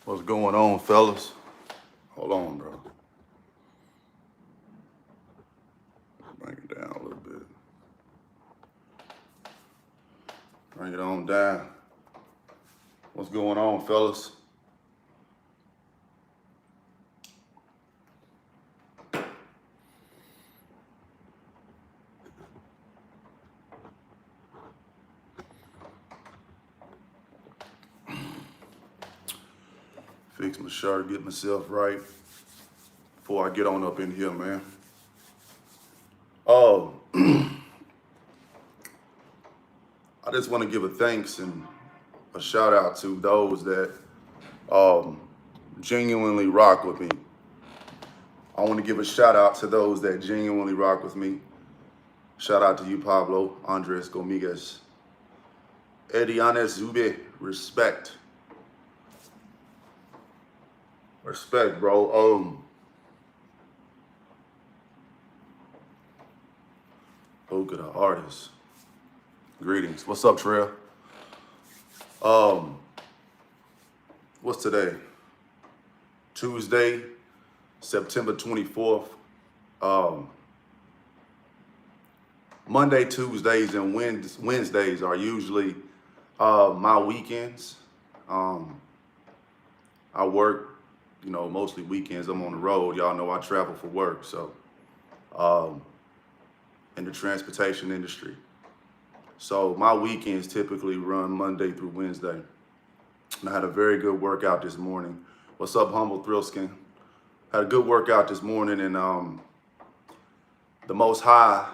What's going on, fellas? Hold on, bro. Bring it down a little bit. Bring it on down. What's going on, fellas? Fix my shirt, get myself right before I get on up in here, man. Oh, I just want to give a thanks and a shout out to those that genuinely rock with me. I want to give a shout out to those that genuinely rock with me. Shout out to you, Pablo, Andres Gomigas, Edianes Zube, respect. Respect, bro. Look at the artist. Greetings. What's up, Trail? What's today? Tuesday, September 24th. Monday, Tuesdays, and Wednesdays are usually my weekends. I work, mostly weekends. I'm on the road. Y'all know I travel for work, so in the transportation industry. So my weekends typically run Monday through Wednesday. And I had a very good workout this morning. What's up, Humble Thrill Skin? Had a good workout this morning, and the Most High,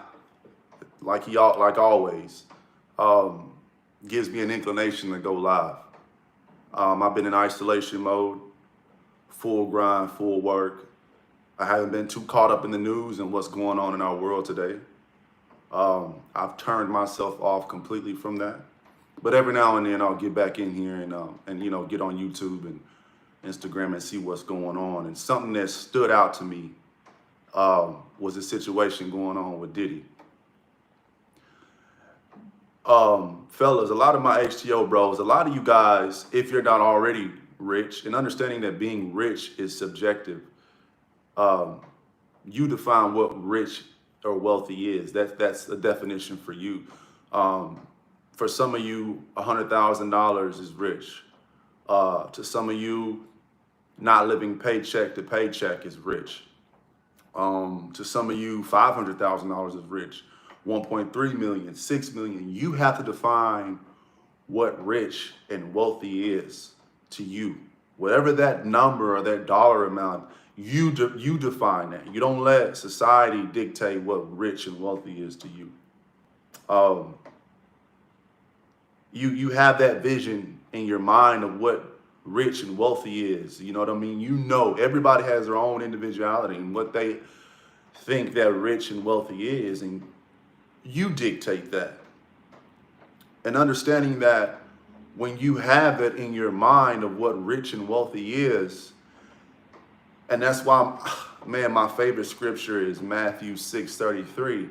like always, gives me an inclination to go live. I've been in isolation mode, full grind, full work. I haven't been too caught up in the news and what's going on in our world today. I've turned myself off completely from that. But every now and then I'll get back in here and get on YouTube and Instagram and see what's going on. And something that stood out to me was a situation going on with Diddy. Fellas, a lot of my HTO bros, a lot of you guys, if you're not already rich, and understanding that being rich is subjective, you define what rich or wealthy is. That's a definition for you. For some of you, $100,000 is rich. To some of you, not living paycheck to paycheck is rich. To some of you, $500,000 is rich. 1.3 million, 6 million. You have to define what rich and wealthy is to you. Whatever that number or that dollar amount, you define that. You don't let society dictate what rich and wealthy is to you. You have that vision in your mind of what rich and wealthy is. You know what I mean? Everybody has their own individuality and what they think that rich and wealthy is, and you dictate that. And understanding that when you have it in your mind of what rich and wealthy is, and that's why, man, my favorite scripture is Matthew 6:33.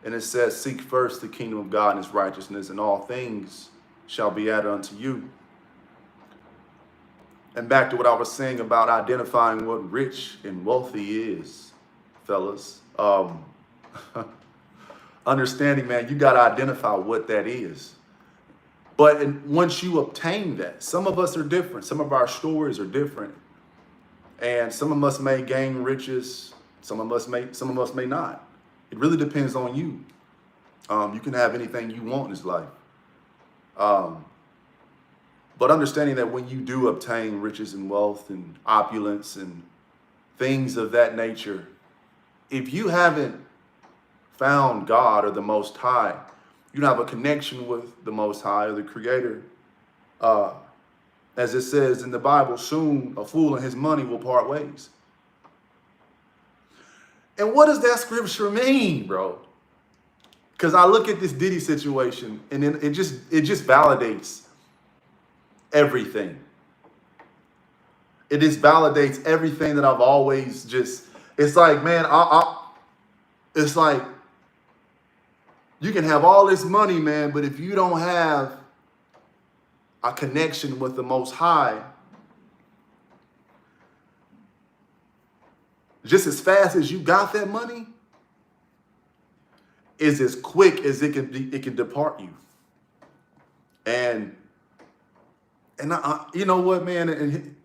And it says, seek first the kingdom of God and his righteousness, and all things shall be added unto you. And back to what I was saying about identifying what rich and wealthy is, fellas. Understanding, man, you got to identify what that is. But once you obtain that, some of us are different. Some of our stories are different. And some of us may gain riches. Some of us may not. It really depends on you. You can have anything you want in this life. But understanding that when you do obtain riches and wealth and opulence and things of that nature, if you haven't found God or the Most High, you don't have a connection with the Most High or the Creator. As it says in the Bible, soon a fool and his money will part ways. And what does that scripture mean, bro? Because I look at this Diddy situation and then it just validates everything. It just validates everything that I've always it's like, man, it's like, you can have all this money, man, but if you don't have a connection with the Most High, just as fast as you got that money, is as quick as it can depart you. And you know what, man? And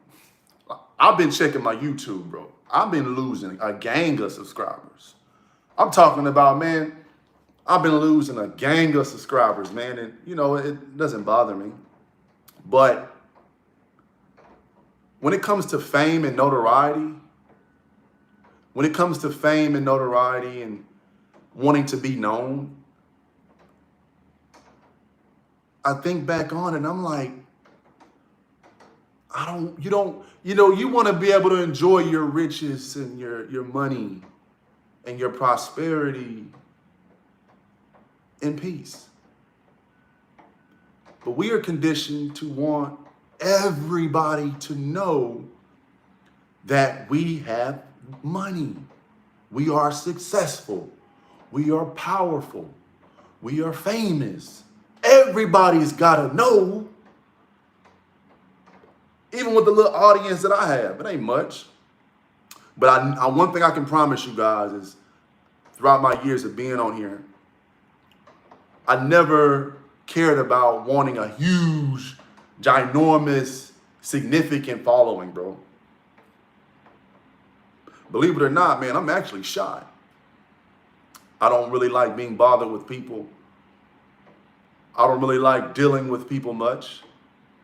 I've been checking my YouTube, bro. I've been losing a gang of subscribers. I'm talking about, man, I've been losing a gang of subscribers, man. And, you know, it doesn't bother me. But when it comes to fame and notoriety, and wanting to be known, I think back on it and I'm like, you want to be able to enjoy your riches and your money and your prosperity in peace. But we are conditioned to want everybody to know that we have money. We are successful. We are powerful. We are famous. Everybody's got to know. Even with the little audience that I have, it ain't much. But one thing I can promise you guys is throughout my years of being on here, I never cared about wanting a huge, ginormous, significant following, bro. Believe it or not, man, I'm actually shy. I don't really like being bothered with people. I don't really like dealing with people much.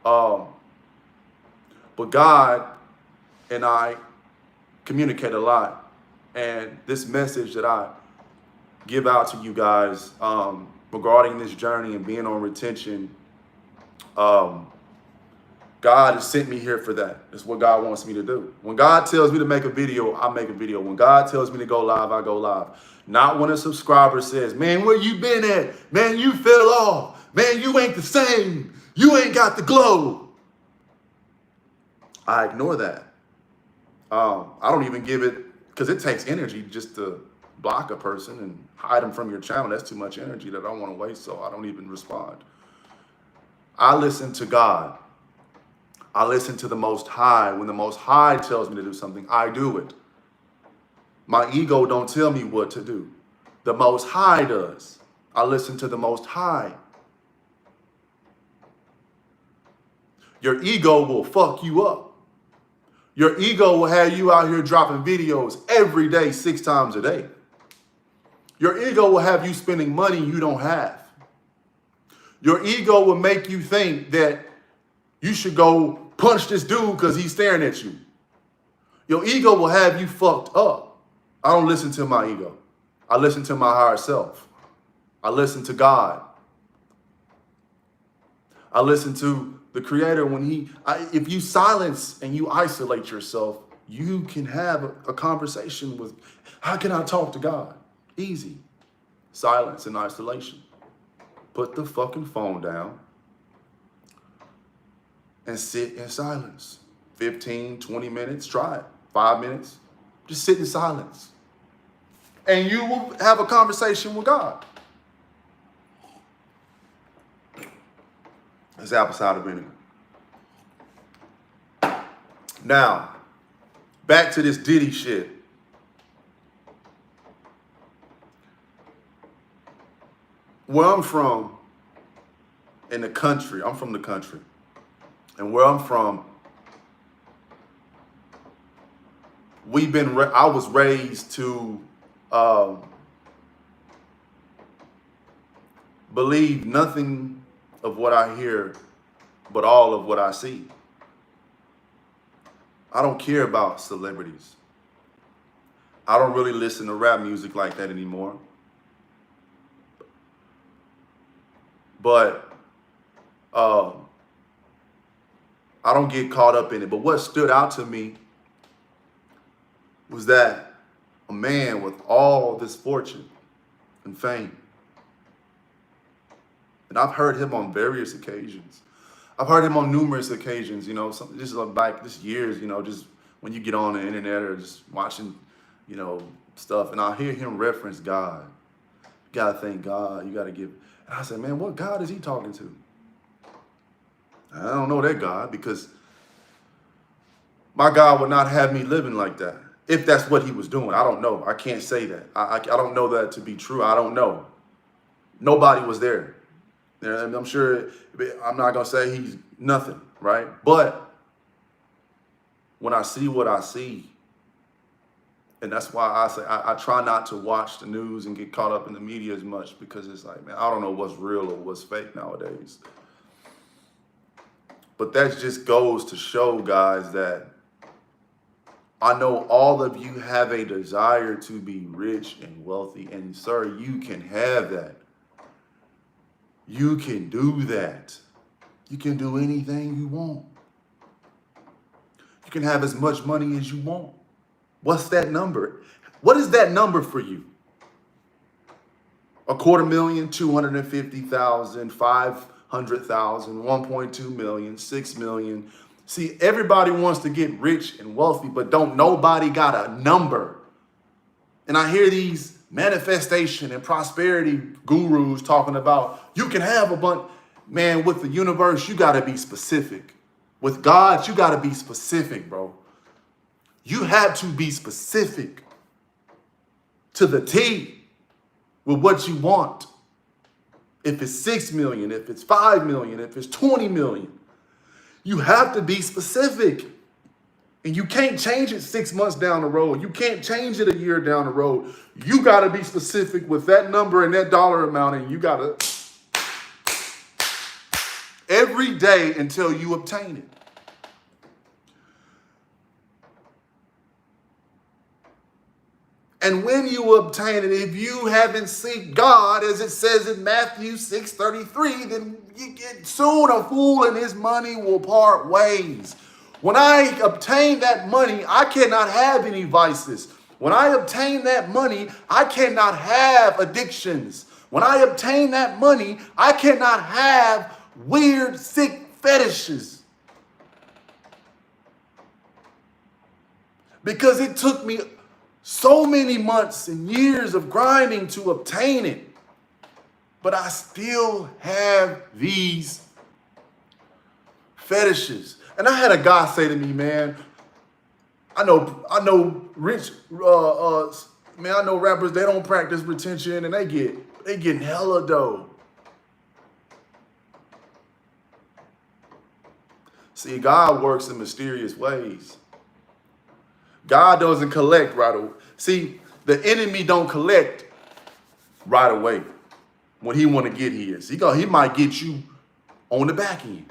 But God and I communicate a lot. And this message that I give out to you guys regarding this journey and being on retention, God has sent me here for that. That's what God wants me to do. When God tells me to make a video, I make a video. When God tells me to go live, I go live. Not when a subscriber says, man, where you been at? Man, you fell off. Man, you ain't the same. You ain't got the glow. I ignore that. I don't even give it, because it takes energy just to block a person and hide them from your channel. That's too much energy that I don't want to waste, so I don't even respond. I listen to God. I listen to the Most High. When the Most High tells me to do something, I do it. My ego don't tell me what to do. The Most High does. I listen to the Most High. Your ego will fuck you up. Your ego will have you out here dropping videos every day, 6 times a day. Your ego will have you spending money you don't have. Your ego will make you think that you should go punch this dude because he's staring at you. Your ego will have you fucked up. I don't listen to my ego. I listen to my higher self. I listen to God. I listen to the Creator. If you silence and you isolate yourself, you can have a conversation with, how can I talk to God? Easy. Silence and isolation. Put the fucking phone down and sit in silence. 15, 20 minutes, try it. 5 minutes, just sit in silence. And you will have a conversation with God. It's apple cider vinegar. Now, back to this Diddy shit. Where I'm from in the country, I'm from the country. And where I'm from, I was raised to believe nothing of what I hear, but all of what I see. I don't care about celebrities. I don't really listen to rap music like that anymore. But I don't get caught up in it. But what stood out to me was that a man with all this fortune and fame, and I've heard him on various occasions. I've heard him on numerous occasions, just like this years, just when you get on the internet or just watching, stuff, and I hear him reference God. You gotta thank God, you gotta give. And I said, man, what God is he talking to? I don't know that God, because my God would not have me living like that. If that's what he was doing. I don't know. I can't say that. I don't know that to be true. I don't know. Nobody was there. I'm sure, I'm not going to say he's nothing, right? But when I see what I see, and that's why I say I try not to watch the news and get caught up in the media as much, because it's like, man, I don't know what's real or what's fake nowadays. But that just goes to show, guys, that I know all of you have a desire to be rich and wealthy. And sir, you can have that. You can do that. You can do anything you want. You can have as much money as you want. What's that number? What is that number for you? $250,000, 250,000, 500,000, 1.2 million, 6 million. See, everybody wants to get rich and wealthy, but don't nobody got a number. And I hear these manifestation and prosperity gurus talking about you can have a bunch. Man, with the universe, you got to be specific. With God, you got to be specific, bro. You have to be specific to the T with what you want. If it's 6 million, if it's 5 million, if it's 20 million, you have to be specific. And you can't change it 6 months down the road. You can't change it a year down the road. You got to be specific with that number and that dollar amount. And you got to every day until you obtain it. And when you obtain it, if you haven't seeked God, as it says in Matthew 6:33, then you get soon a fool and his money will part ways. When I obtain that money, I cannot have any vices. When I obtain that money, I cannot have addictions. When I obtain that money, I cannot have weird, sick fetishes. Because it took me so many months and years of grinding to obtain it. But I still have these fetishes. And I had a guy say to me, man, I know rich, man, I know rappers, they don't practice retention and they getting hella dough. See, God works in mysterious ways. God doesn't collect right away. See, the enemy don't collect right away when he want to get his. He might get you on the back end.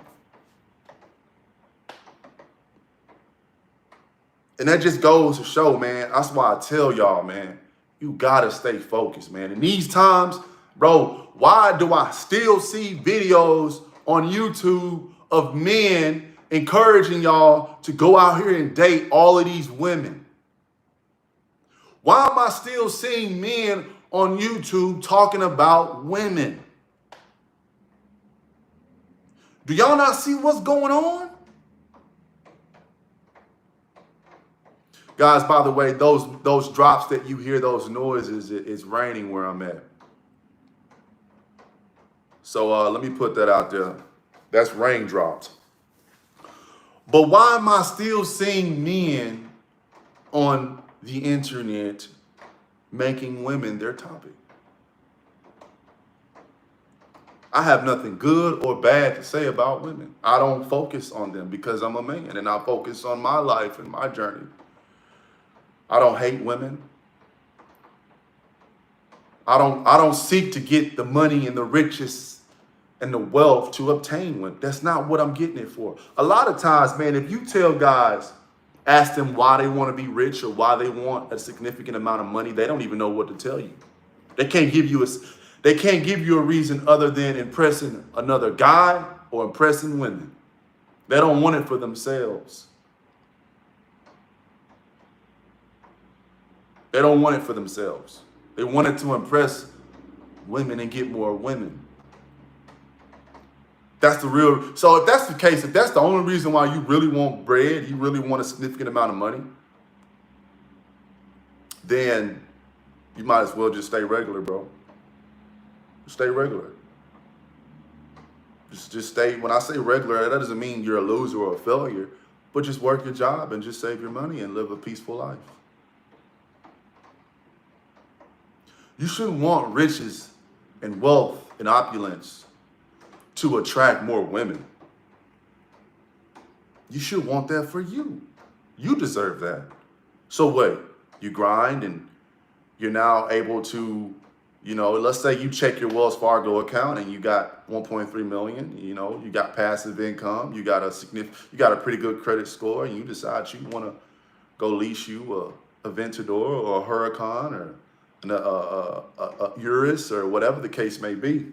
And that just goes to show, man, that's why I tell y'all, man, you gotta stay focused, man. In these times, bro, why do I still see videos on YouTube of men encouraging y'all to go out here and date all of these women? Why am I still seeing men on YouTube talking about women? Do y'all not see what's going on? Guys, by the way, those drops that you hear, those noises, it's raining where I'm at. So let me put that out there. That's raindrops. But why am I still seeing men on the internet making women their topic? I have nothing good or bad to say about women. I don't focus on them because I'm a man and I focus on my life and my journey. I don't hate women. I don't seek to get the money and the riches and the wealth to obtain one. That's not what I'm getting it for. A lot of times, man, if you tell guys, ask them why they want to be rich or why they want a significant amount of money, they don't even know what to tell you. They can't give you a reason other than impressing another guy or impressing women. They don't want it for themselves. They don't want it for themselves. They want it to impress women and get more women. That's the real. So if that's the case, if that's the only reason why you really want bread, you really want a significant amount of money, then you might as well just stay regular, bro. Stay regular. Just stay. When I say regular, that doesn't mean you're a loser or a failure, but just work your job and just save your money and live a peaceful life. You shouldn't want riches and wealth and opulence to attract more women. You should want that for you. You deserve that. So wait, you grind and you're now able to, let's say you check your Wells Fargo account and you got 1.3 million, you got passive income, you got a pretty good credit score, and you decide you want to go lease you a Aventador or a Huracan or a Urus or whatever the case may be.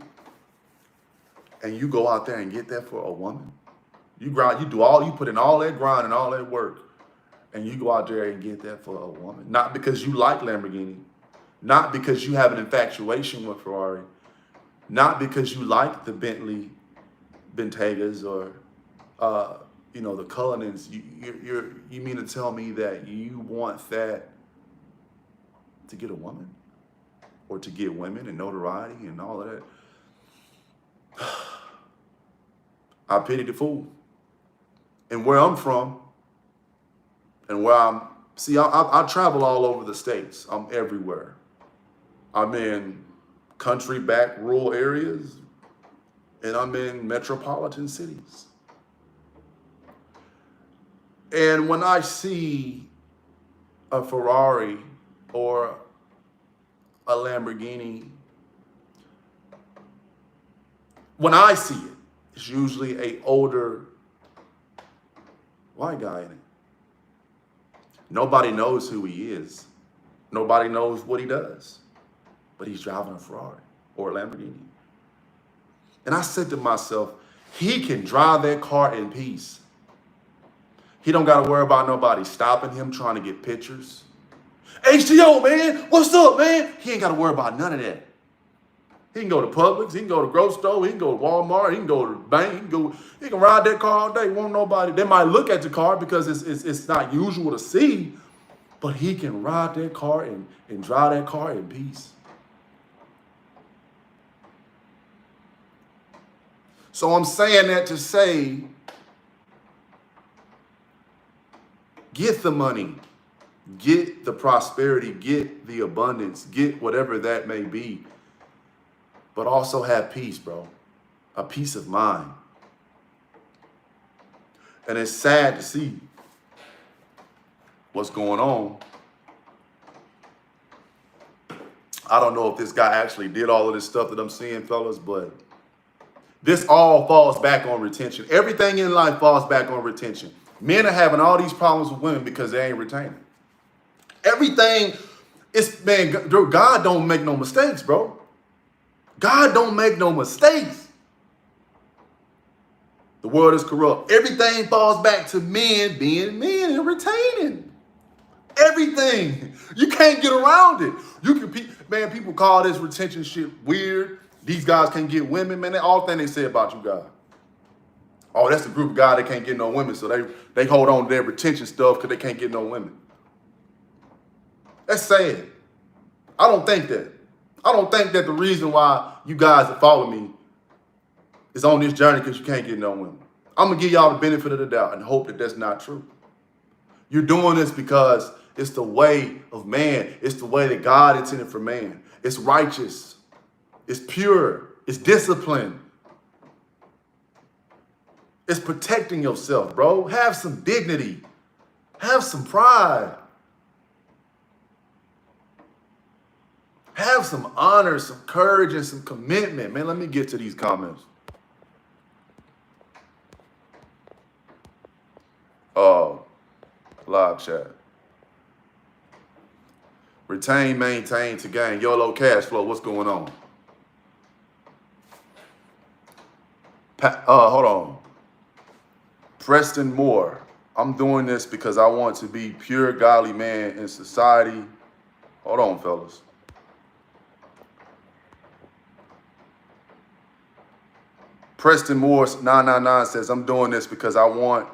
And you go out there and get that for a woman. You grind, you put in all that grind and all that work, and you go out there and get that for a woman. Not because you like Lamborghini, not because you have an infatuation with Ferrari, not because you like the Bentley Bentegas or the Cullinans. You mean to tell me that you want that to get a woman or to get women and notoriety and all of that? I pity the fool. And where I'm from, and where I travel all over the states. I'm everywhere. I'm in country back rural areas, and I'm in metropolitan cities. And when I see a Ferrari or a Lamborghini, when I see it, it's usually an older white guy in it. Nobody knows who he is. Nobody knows what he does. But he's driving a Ferrari or a Lamborghini. And I said to myself, he can drive that car in peace. He don't got to worry about nobody stopping him trying to get pictures. HTO, man, what's up, man? He ain't got to worry about none of that. He can go to Publix, he can go to grocery store, he can go to Walmart, he can go to the bank, he can ride that car all day. Won't nobody, they might look at the car because it's not usual to see, but he can ride that car and drive that car in peace. So I'm saying that to say, get the money, get the prosperity, get the abundance, get whatever that may be. But also have peace, bro. A peace of mind. And it's sad to see what's going on. I don't know if this guy actually did all of this stuff that I'm seeing, fellas, but this all falls back on retention. Everything in life falls back on retention. Men are having all these problems with women because they ain't retaining. Everything is, man, God don't make no mistakes, bro. God don't make no mistakes. The world is corrupt. Everything falls back to men being men and retaining. Everything. You can't get around it. People call this retention shit weird. These guys can't get women, man. That's all thing they say about you guys. Oh, that's the group of guys that can't get no women, so they hold on to their retention stuff because they can't get no women. That's sad. I don't think that. I don't think that the reason why you guys that follow me is on this journey because you can't get no women. I'm going to give y'all the benefit of the doubt and hope that that's not true. You're doing this because it's the way of man. It's the way that God intended for man. It's righteous. It's pure. It's disciplined. It's protecting yourself, bro. Have some dignity. Have some pride. Have some honor, some courage, and some commitment. Man, let me get to these comments. Live chat. Retain, maintain to gain. YOLO cash flow. What's going on? Hold on. Preston Moore. I'm doing this because I want to be pure, godly man in society. Hold on, fellas. Preston Moore 999 says, I'm doing this because I want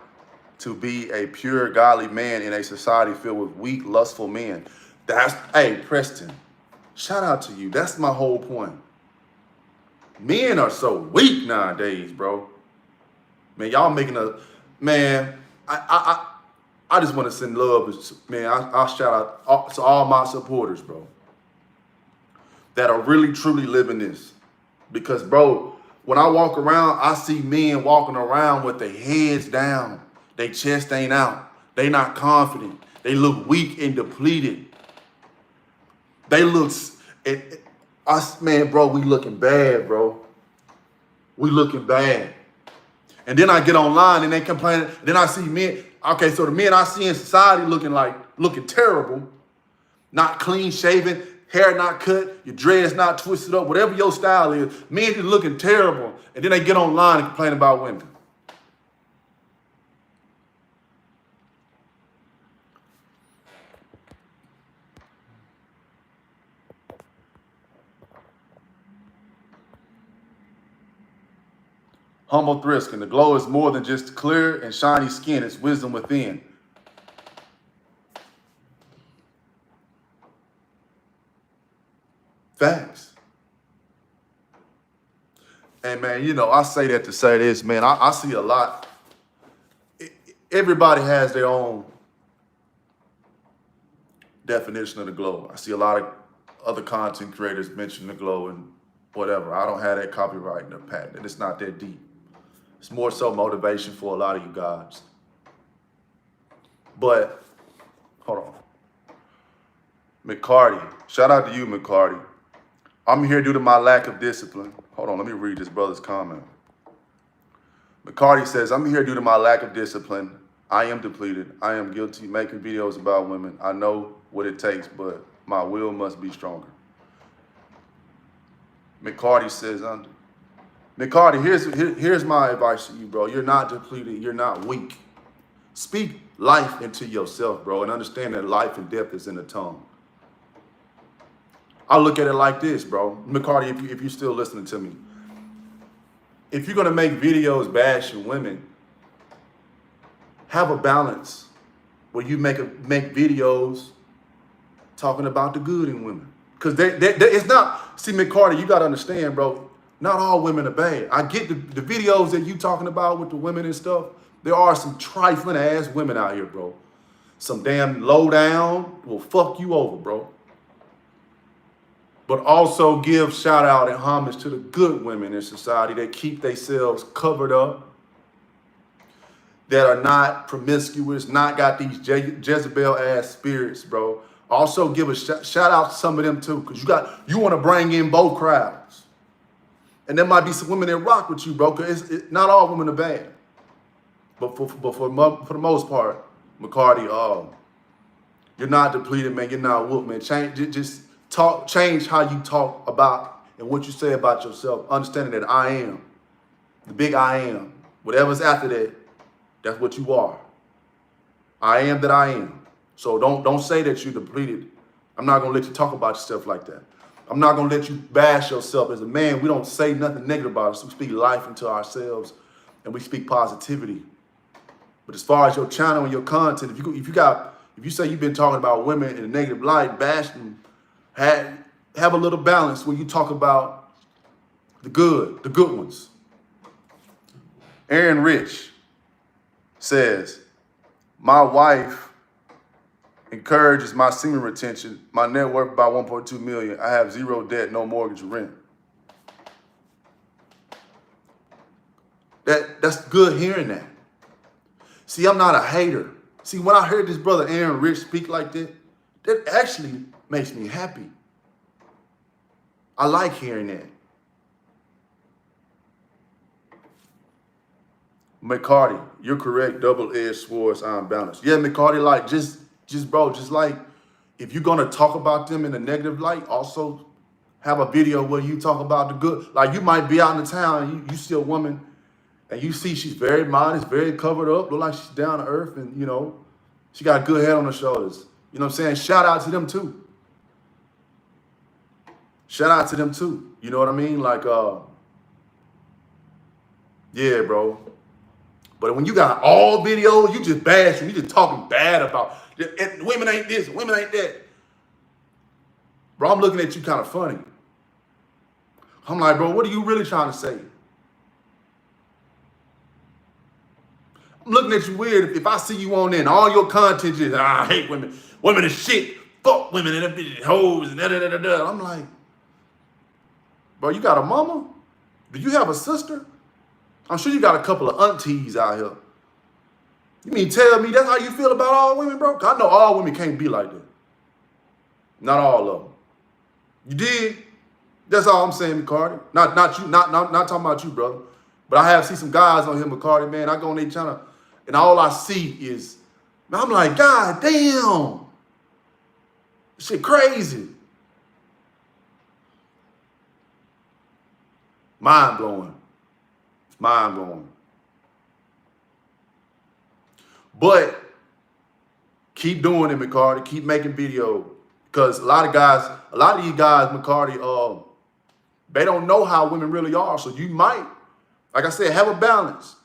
to be a pure, godly man in a society filled with weak, lustful men. Hey, Preston, shout out to you. That's my whole point. Men are so weak nowadays, bro. Man, y'all making I just want to send love. Man, I'll shout out to all my supporters, bro. that are really, truly living this. Because, bro, when I walk around, I see men walking around with their heads down. Their chest ain't out. They not confident. They look weak and depleted. They look, man, bro, we looking bad, bro. We looking bad. And then I get online and they complain. Then I see men. Okay, so the men I see in society looking terrible, not clean shaven, hair not cut, your dreads not twisted up, whatever your style is. Men just looking terrible. And then they get online and complain about women. Humble Thriskin, the glow is more than just clear and shiny skin. It's wisdom within. Facts. And man, you know, I say that to say this, man. I see a lot. Everybody has their own definition of the glow. I see a lot of other content creators mention the glow and whatever. I don't have that copyright in the patent. It's not that deep. It's more so motivation for a lot of you guys. But, hold on. McCarty, shout out to you, McCarty. I'm here due to my lack of discipline. Hold on, let me read this brother's comment. McCarty says, I'm here due to my lack of discipline. I am depleted. I am guilty making videos about women. I know what it takes, but my will must be stronger. McCarty says, McCarty, here's my advice to you, bro. You're not depleted. You're not weak. Speak life into yourself, bro, and understand that life and death is in the tongue. I look at it like this, bro. McCarty, if you're still listening to me. If you're going to make videos bashing women, have a balance where you make videos talking about the good in women. Because it's not, see, McCarty, you got to understand, bro, not all women are bad. I get the videos that you talking about with the women and stuff. There are some trifling ass women out here, bro. Some damn low down will fuck you over, bro. But also give shout out and homage to the good women in society that keep themselves covered up, that are not promiscuous, not got these Jezebel ass spirits, bro. Also give a shout out to some of them too, because you want to bring in both crowds. And there might be some women that rock with you, bro, because not all women are bad. But for the most part, McCarty, you're not depleted, man. You're not whooped, man. Change how you talk about and what you say about yourself, understanding that I am, the big I am. Whatever's after that, that's what you are. I am that I am. So don't say that you're depleted. I'm not gonna let you talk about yourself like that. I'm not gonna let you bash yourself. As a man, we don't say nothing negative about us. We speak life into ourselves and we speak positivity. But as far as your channel and your content, if you say you've been talking about women in a negative light, bashing, have a little balance when you talk about the good ones. Aaron Rich says, my wife encourages my semen retention. My net worth about 1.2 million. I have zero debt, no mortgage or rent. That's good hearing that. See, I'm not a hater. See, when I heard this brother Aaron Rich speak like that, that actually makes me happy. I like hearing that. McCarty, you're correct. Double-edged swords, I'm balanced. Yeah, McCarty, like just like if you're gonna talk about them in a negative light, also have a video where you talk about the good. Like you might be out in the town and you see a woman and you see she's very modest, very covered up, look like she's down to earth, and you know, she got a good head on her shoulders. You know what I'm saying? Shout out to them too. Shout out to them too. You know what I mean? Like, yeah, bro. But when you got all videos, you just bashing, you just talking bad about women ain't this, women ain't that. Bro, I'm looking at you kind of funny. I'm like, bro, what are you really trying to say? I'm looking at you weird if I see you on there and all your content is, I hate women. Women is shit. Fuck women and them bitches hoes and da-da-da-da-da. I'm like, Bro, you got a mama? Do you have a sister? I'm sure you got a couple of aunties out here. You mean tell me that's how you feel about all women, bro? 'Cause I know all women can't be like that. Not all of them. You did? That's all I'm saying, McCarty. Not you, not talking about you, brother. But I have seen some guys on here, McCarty, man. I go on their channel, and all I see is, man, I'm like, God damn. Shit crazy. Mind blowing. It's mind blowing. But keep doing it, McCarty. Keep making videos. Because a lot of these guys, McCarty, they don't know how women really are. So you might, like I said, have a balance.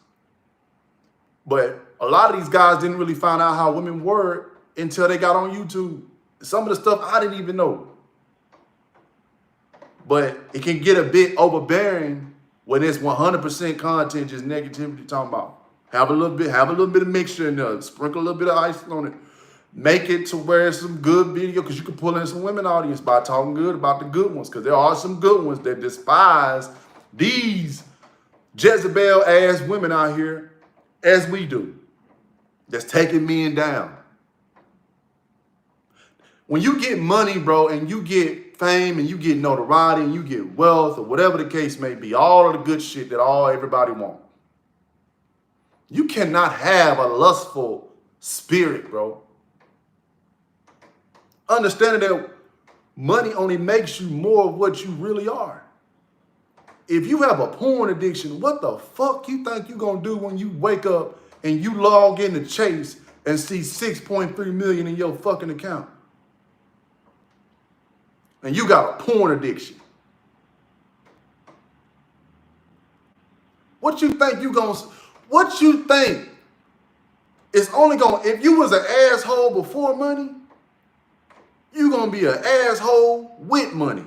But a lot of these guys didn't really find out how women were until they got on YouTube. Some of the stuff I didn't even know. But it can get a bit overbearing when it's 100% content, just negativity talking about. Have a little bit of mixture in there. Sprinkle a little bit of ice on it. Make it to where it's some good video, because you can pull in some women audience by talking good about the good ones, because there are some good ones that despise these Jezebel-ass women out here as we do. That's taking men down. When you get money, bro, and you get fame and you get notoriety and you get wealth or whatever the case may be, all of the good shit that everybody wants, you cannot have a lustful spirit, bro. Understanding that money only makes you more of what you really are. If you have a porn addiction, what the fuck you think you gonna do when you wake up and you log in to Chase and see 6.3 million in your fucking account? And you got a porn addiction. What you think it's only gonna, if you was an asshole before money, you gonna be an asshole with money.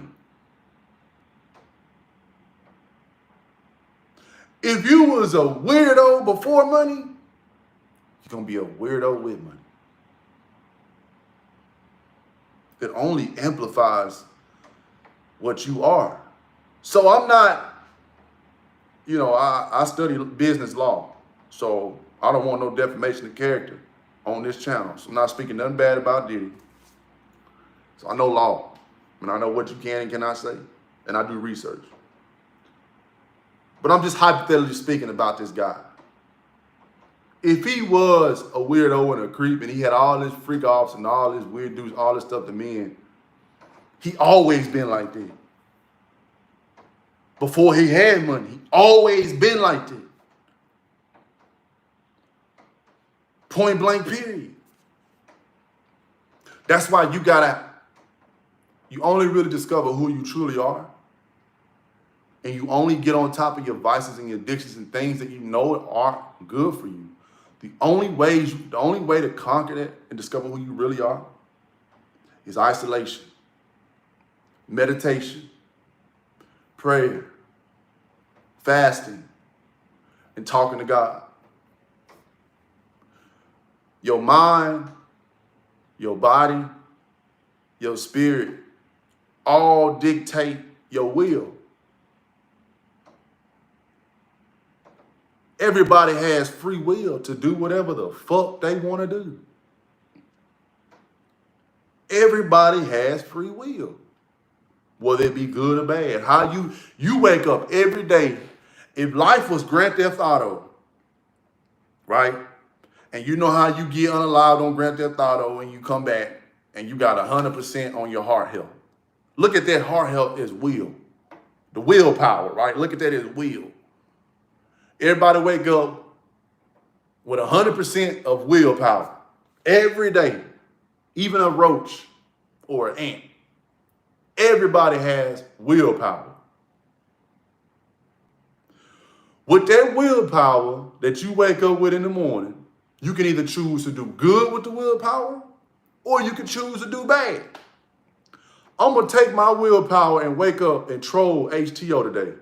If you was a weirdo before money, you're gonna be a weirdo with money. It only amplifies what you are. So I'm not, I study business law. So I don't want no defamation of character on this channel. So I'm not speaking nothing bad about Diddy. So I know law, and I know what you can and cannot say, and I do research. But I'm just hypothetically speaking about this guy. If he was a weirdo and a creep and he had all his freak offs and all his weird dudes, all this stuff to men, he always been like that. Before he had money, he always been like that. Point blank, period. That's why you only really discover who you truly are. And you only get on top of your vices and your addictions and things that you know are good for you. The only way to conquer that and discover who you really are is isolation, meditation, prayer, fasting, and talking to God. Your mind, your body, your spirit all dictate your will. Everybody has free will to do whatever the fuck they want to do. Everybody has free will, whether it be good or bad. How you wake up every day. If life was Grand Theft Auto, right? And you know how you get unalived on Grand Theft Auto and you come back and you got 100% on your heart health. Look at that heart health as will. The willpower, right? Look at that as will. Everybody wake up with 100% of willpower every day, even a roach or an ant. Everybody has willpower. With that willpower that you wake up with in the morning, you can either choose to do good with the willpower or you can choose to do bad. I'm going to take my willpower and wake up and troll HTO today.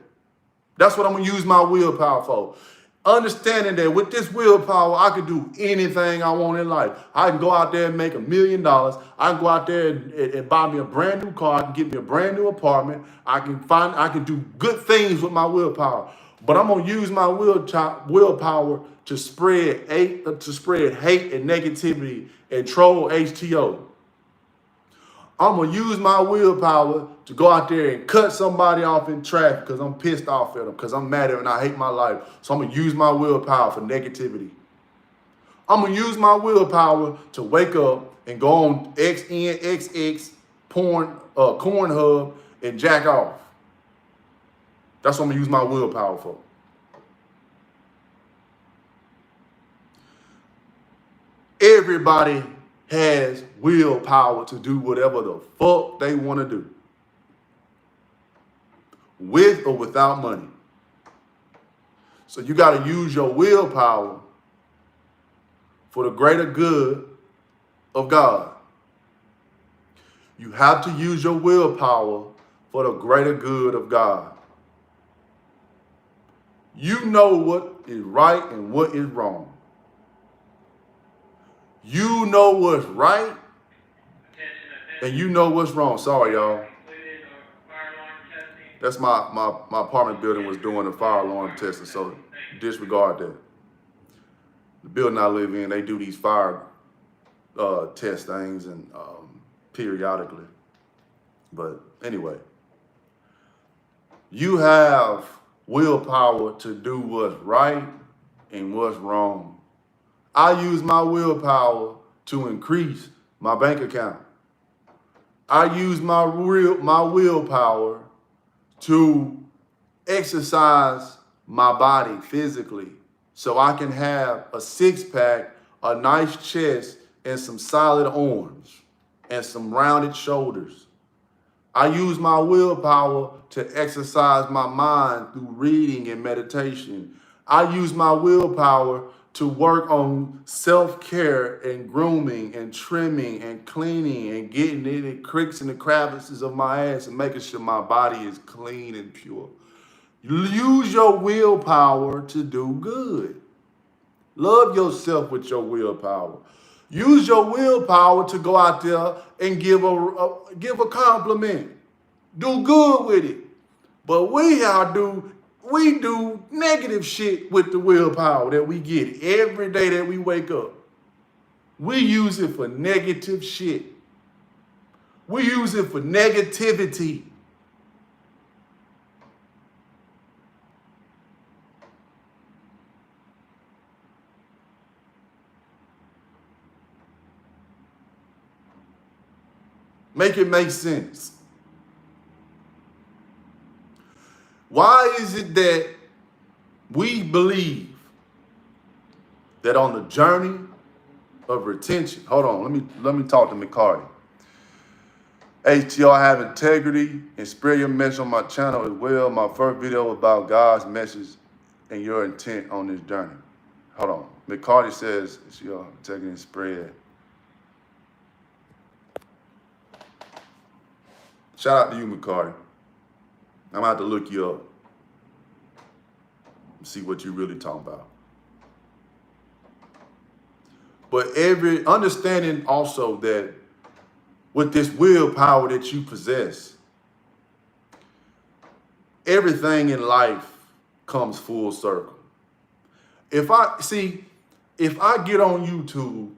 That's what I'm going to use my willpower for. Understanding that with this willpower, I can do anything I want in life. I can go out there and make $1 million. I can go out there and buy me a brand new car. I can get me a brand new apartment. I can do good things with my willpower. But I'm gonna use my willpower to spread hate and negativity and troll HTO. I'm gonna use my willpower to go out there and cut somebody off in traffic because I'm pissed off at them, because I'm mad at them and I hate my life. So I'm gonna use my willpower for negativity. I'm gonna use my willpower to wake up and go on XNXX Cornhub and jack off. That's what I'm gonna use my willpower for. Everybody has willpower to do whatever the fuck they want to do, with or without money. So you got to use your willpower for the greater good of God. You have to use your willpower for the greater good of God. You know what is right and what is wrong. You know what's right and you know what's wrong. Sorry, y'all. That's my apartment building was doing the fire alarm testing, so disregard that. The building I live in, they do these fire test things and periodically. But anyway, you have willpower to do what's right and what's wrong. I use my willpower to increase my bank account. I use my willpower to exercise my body physically so I can have a six-pack, a nice chest, and some solid arms and some rounded shoulders. I use my willpower to exercise my mind through reading and meditation. I use my willpower to work on self-care and grooming and trimming and cleaning and getting the cricks and the crevices of my ass and making sure my body is clean and pure. Use your willpower to do good. Love yourself with your willpower. Use your willpower to go out there and give a compliment. Do good with it. But we do negative shit with the willpower that we get every day that we wake up. We use it for negative shit. We use it for negativity. Make it make sense. Why is it that we believe that on the journey of retention, hold on, let me talk to McCarty. HTR, have integrity and spread your message on my channel as well. My first video about God's message and your intent on this journey. Hold on. McCarty says it's your integrity and spread. Shout out to you, McCarty. I'm gonna have to look you up and see what you're really talking about. But understanding also that with this willpower that you possess, everything in life comes full circle. If I get on YouTube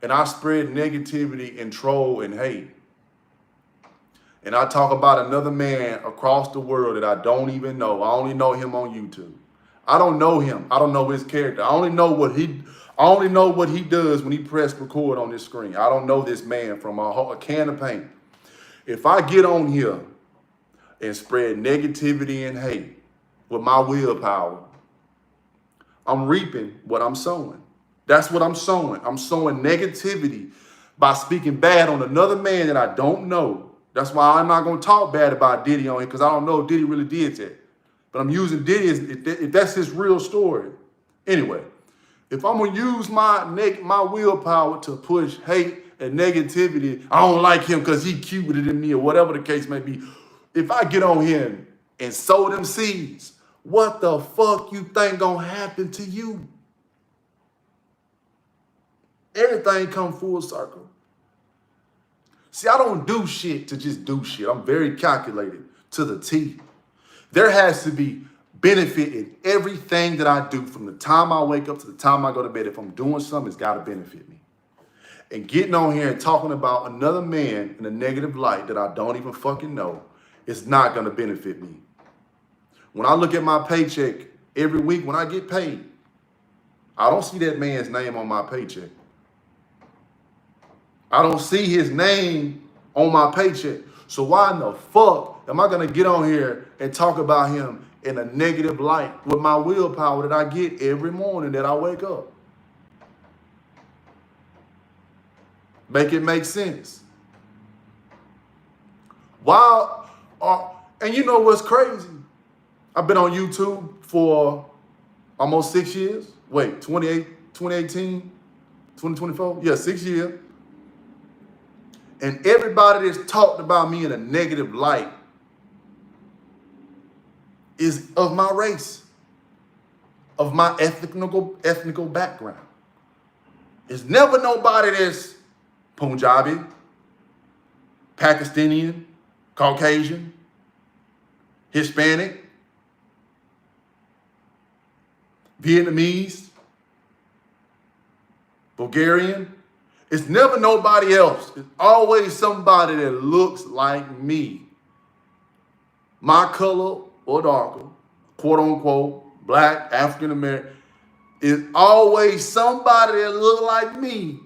and I spread negativity and troll and hate, and I talk about another man across the world that I don't even know. I only know him on YouTube. I don't know him. I don't know his character. I only know what he does when he press record on this screen. I don't know this man from a can of paint. If I get on here and spread negativity and hate with my willpower, I'm reaping what I'm sowing. That's what I'm sowing. I'm sowing negativity by speaking bad on another man that I don't know. That's why I'm not going to talk bad about Diddy on here, because I don't know if Diddy really did that. But I'm using Diddy as if that's his real story. Anyway, if I'm going to use my willpower to push hate and negativity, I don't like him because he cuter than me or whatever the case may be. If I get on here and sow them seeds, what the fuck you think gonna happen to you? Everything come full circle. See, I don't do shit to just do shit. I'm very calculated to the T. There has to be benefit in everything that I do from the time I wake up to the time I go to bed. If I'm doing something, it's got to benefit me. And getting on here and talking about another man in a negative light that I don't even fucking know is not going to benefit me. When I look at my paycheck every week when I get paid, I don't see that man's name on my paycheck. I don't see his name on my paycheck. So why in the fuck am I going to get on here and talk about him in a negative light with my willpower that I get every morning that I wake up? Make it make sense. And you know what's crazy? I've been on YouTube for almost 6 years. Wait, 2018, 2024? Yeah, 6 years. And everybody that's talked about me in a negative light is of my race, of my ethnical background. It's never nobody that's Punjabi, Pakistani, Caucasian, Hispanic, Vietnamese, Bulgarian. It's never nobody else. It's always somebody that looks like me. My color or darker, quote unquote, black, African American. It's always somebody that looks like me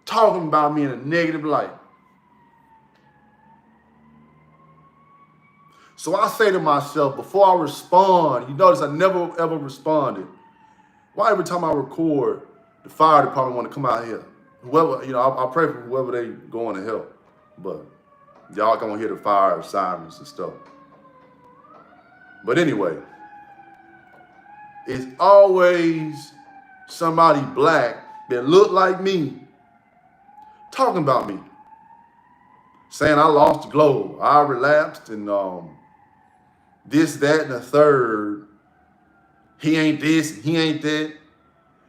talking about me in a negative light. So I say to myself, before I respond, you notice I never ever responded. Why every time I record, the fire department want to come out here? Whoever, I pray for whoever they going to help. But y'all gonna hear the fire sirens and stuff. But anyway, it's always somebody black that look like me talking about me. Saying I lost the globe, I relapsed, and this, that, and the third. He ain't this, he ain't that.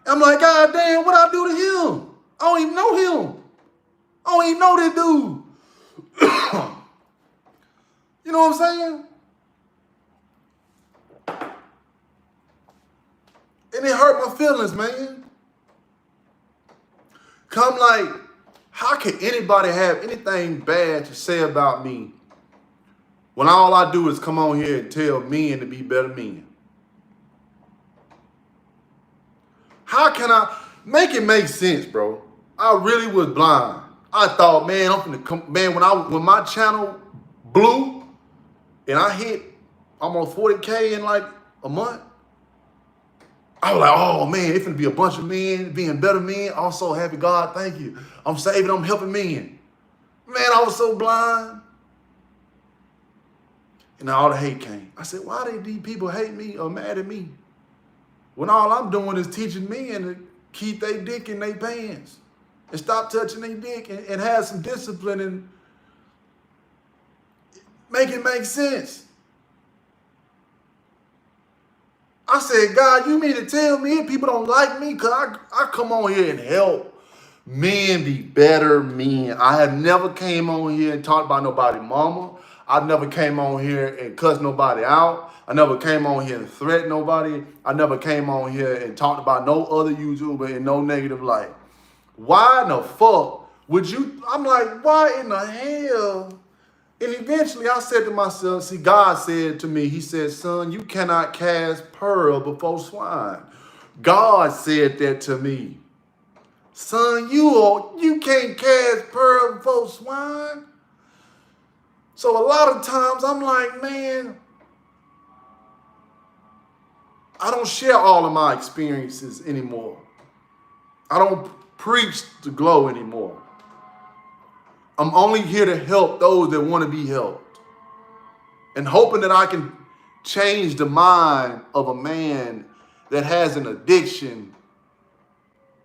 I'm like, God damn, what I do to him? I don't even know him. I don't even know this dude. You know what I'm saying? And it hurt my feelings, man. Come like, how can anybody have anything bad to say about me when all I do is come on here and tell men to be better men? How can I make it make sense, bro? I really was blind. I thought, man, I'm finna come, man, when my channel blew and I hit almost 40K in like a month, I was like, oh man, it's finna be a bunch of men being better men. I'm so happy, God, thank you. I'm saving, I'm helping men. Man, I was so blind. And all the hate came. I said, why do these people hate me or mad at me when all I'm doing is teaching men to keep their dick in their pants and stop touching their dick and have some discipline and make it make sense? I said, God, you mean to tell me people don't like me because I come on here and help men be better men. I have never came on here and talked about nobody mama. I never came on here and cussed nobody out. I never came on here and threatened nobody. I never came on here and talked about no other YouTuber in no negative light. Why in the fuck would you? I'm like, why in the hell? And eventually I said to myself, see, God said to me, he said, son, you cannot cast pearl before swine. God said that to me. Son, you can't cast pearl before swine. So a lot of times I'm like, man, I don't share all of my experiences anymore. I don't preach the glow anymore. I'm only here to help those that want to be helped. And hoping that I can change the mind of a man that has an addiction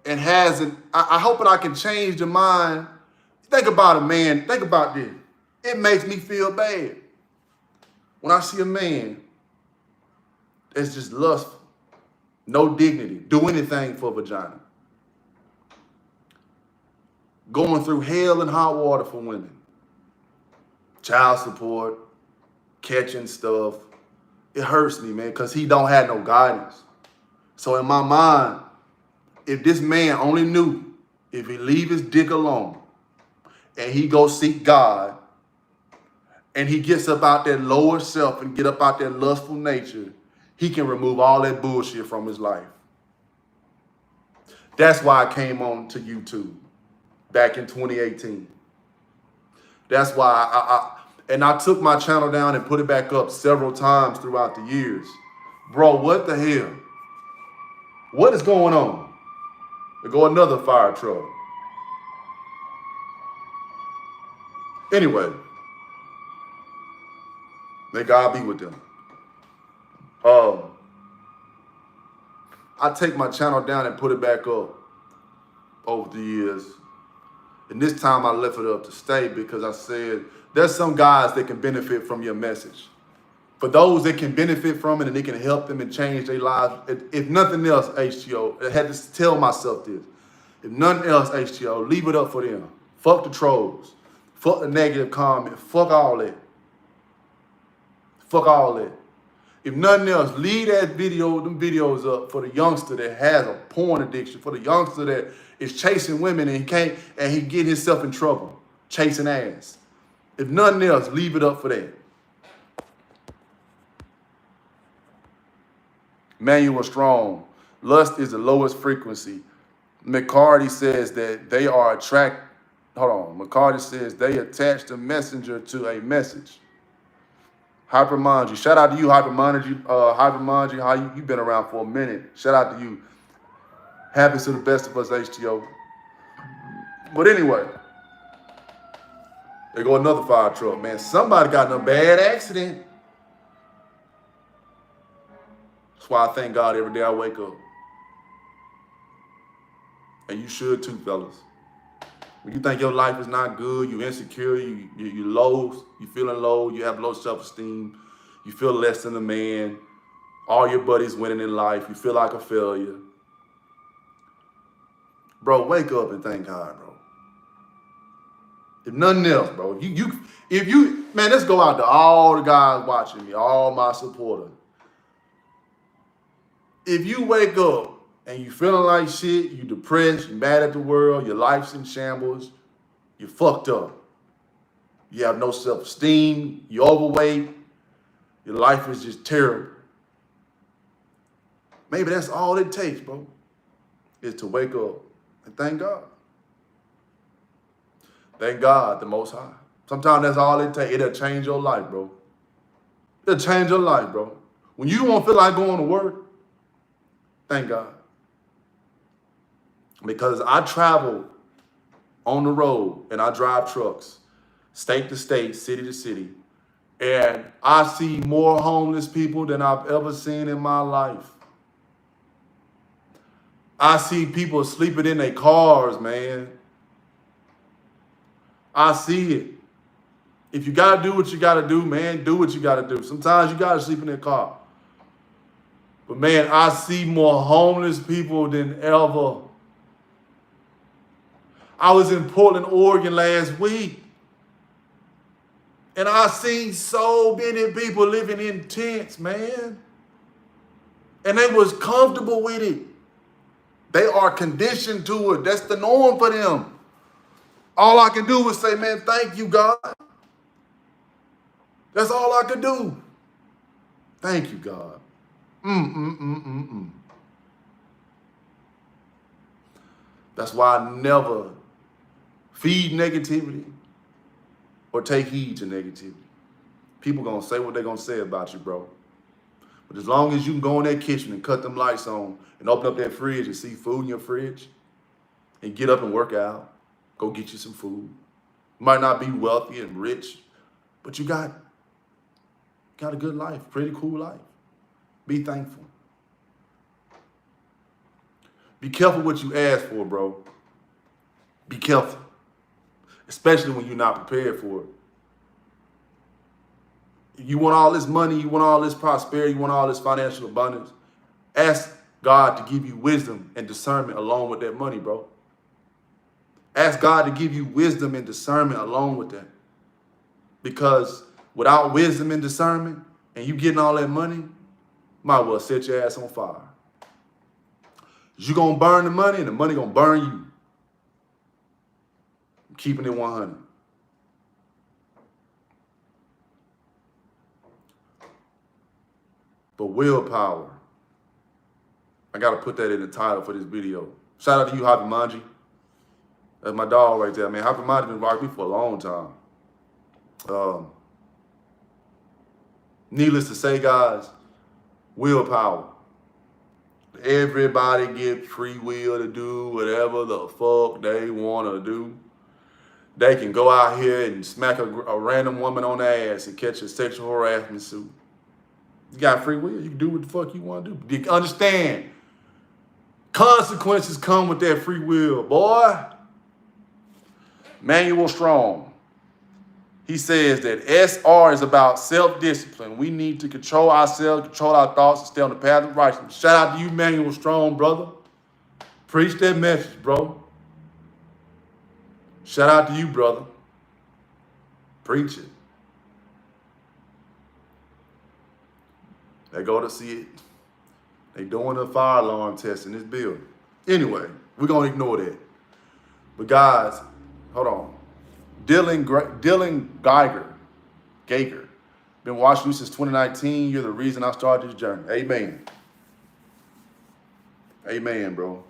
and I hope that I can change the mind. Think about a man, think about this. It makes me feel bad when I see a man It's just lustful. No dignity. Do anything for vagina. Going through hell and hot water for women. Child support, catching stuff. It hurts me, man, because he don't have no guidance. So in my mind, if this man only knew if he leave his dick alone and he go seek God and he gets up out that lower self and get up out that lustful nature, he can remove all that bullshit from his life. That's why I came on to YouTube back in 2018. That's why I took my channel down and put it back up several times throughout the years. Bro, what the hell? What is going on? There go another fire truck. Anyway, may God be with them. I take my channel down and put it back up over the years. And this time I left it up to stay because I said, there's some guys that can benefit from your message. For those that can benefit from it and it can help them and change their lives, if nothing else, HTO, I had to tell myself this. If nothing else, HTO, leave it up for them. Fuck the trolls. Fuck the negative comment. Fuck all that. Fuck all that. If nothing else, leave them videos up for the youngster that has a porn addiction, for the youngster that is chasing women and he get himself in trouble, chasing ass. If nothing else, leave it up for that. Manual Strong. Lust is the lowest frequency. McCarty says that they are McCarty says they attach the messenger to a message. Hypermanji. Shout out to you, Hypermanji. Hypermanji, how you been around for a minute. Shout out to you. Happens to the best of us, HTO. But anyway, there go another fire truck, man. Somebody got in a bad accident. That's why I thank God every day I wake up. And you should too, fellas. When you think your life is not good, you insecure, you low, you feeling low, you have low self-esteem, you feel less than a man, all your buddies winning in life, you feel like a failure. Bro, wake up and thank God, bro. If nothing else, bro, if you, man, let's go out to all the guys watching me, all my supporters. If you wake up and you feeling like shit, you depressed, you mad at the world, your life's in shambles, you fucked up. You have no self-esteem, you're overweight, your life is just terrible. Maybe that's all it takes, bro, is to wake up and thank God. Thank God, the Most High. Sometimes that's all it takes. It'll change your life, bro. It'll change your life, bro. When you don't feel like going to work, thank God. Because I travel on the road and I drive trucks, state to state, city to city, and I see more homeless people than I've ever seen in my life. I see people sleeping in their cars, man. I see it. If you got to do what you got to do, man, do what you got to do. Sometimes you got to sleep in their car. But, man, I see more homeless people than ever. I was in Portland, Oregon last week, and I seen so many people living in tents, man. And they was comfortable with it. They are conditioned to it. That's the norm for them. All I can do is say, man, thank you, God. That's all I could do. Thank you, God. That's why I never feed negativity or take heed to negativity. People gonna say what they're gonna say about you, bro. But as long as you can go in that kitchen and cut them lights on and open up that fridge and see food in your fridge and get up and work out, go get you some food. You might not be wealthy and rich, but you got a good life, pretty cool life. Be thankful. Be careful what you ask for, bro. Be careful. Especially when you're not prepared for it. You want all this money, you want all this prosperity, you want all this financial abundance. Ask God to give you wisdom and discernment along with that money, bro. Ask God to give you wisdom and discernment along with that. Because without wisdom and discernment, and you getting all that money, might well set your ass on fire. You're going to burn the money, and the money going to burn you. I'm keeping it 100. But willpower, I got to put that in the title for this video. Shout out to you, Happy Manji. That's my dog right there, man. Happy Manji been rocking me for a long time. Needless to say, guys, willpower. Everybody get free will to do whatever the fuck they want to do. They can go out here and smack a random woman on the ass and catch a sexual harassment suit. You got free will. You can do what the fuck you want to do. You understand? Consequences come with that free will, boy. Manuel Strong. He says that SR is about self-discipline. We need to control ourselves, control our thoughts, and stay on the path of righteousness. Shout out to you, Manuel Strong, brother. Preach that message, bro. Shout out to you, brother. Preach it. They go to see it. They doing a fire alarm test in this building. Anyway, we're going to ignore that. But guys, hold on. Dylan Geiger. Been watching you since 2019. You're the reason I started this journey. Amen. Amen, bro.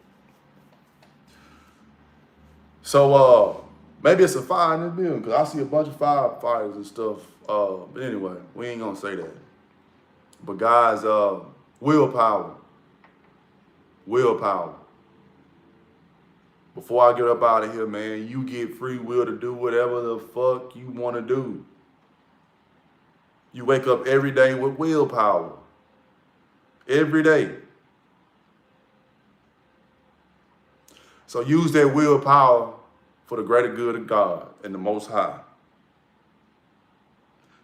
So, maybe it's a fire in this building because I see a bunch of firefighters and stuff. But anyway, we ain't going to say that. But guys, willpower. Willpower. Before I get up out of here, man, you get free will to do whatever the fuck you want to do. You wake up every day with willpower. Every day. So use that willpower for the greater good of God and the Most High.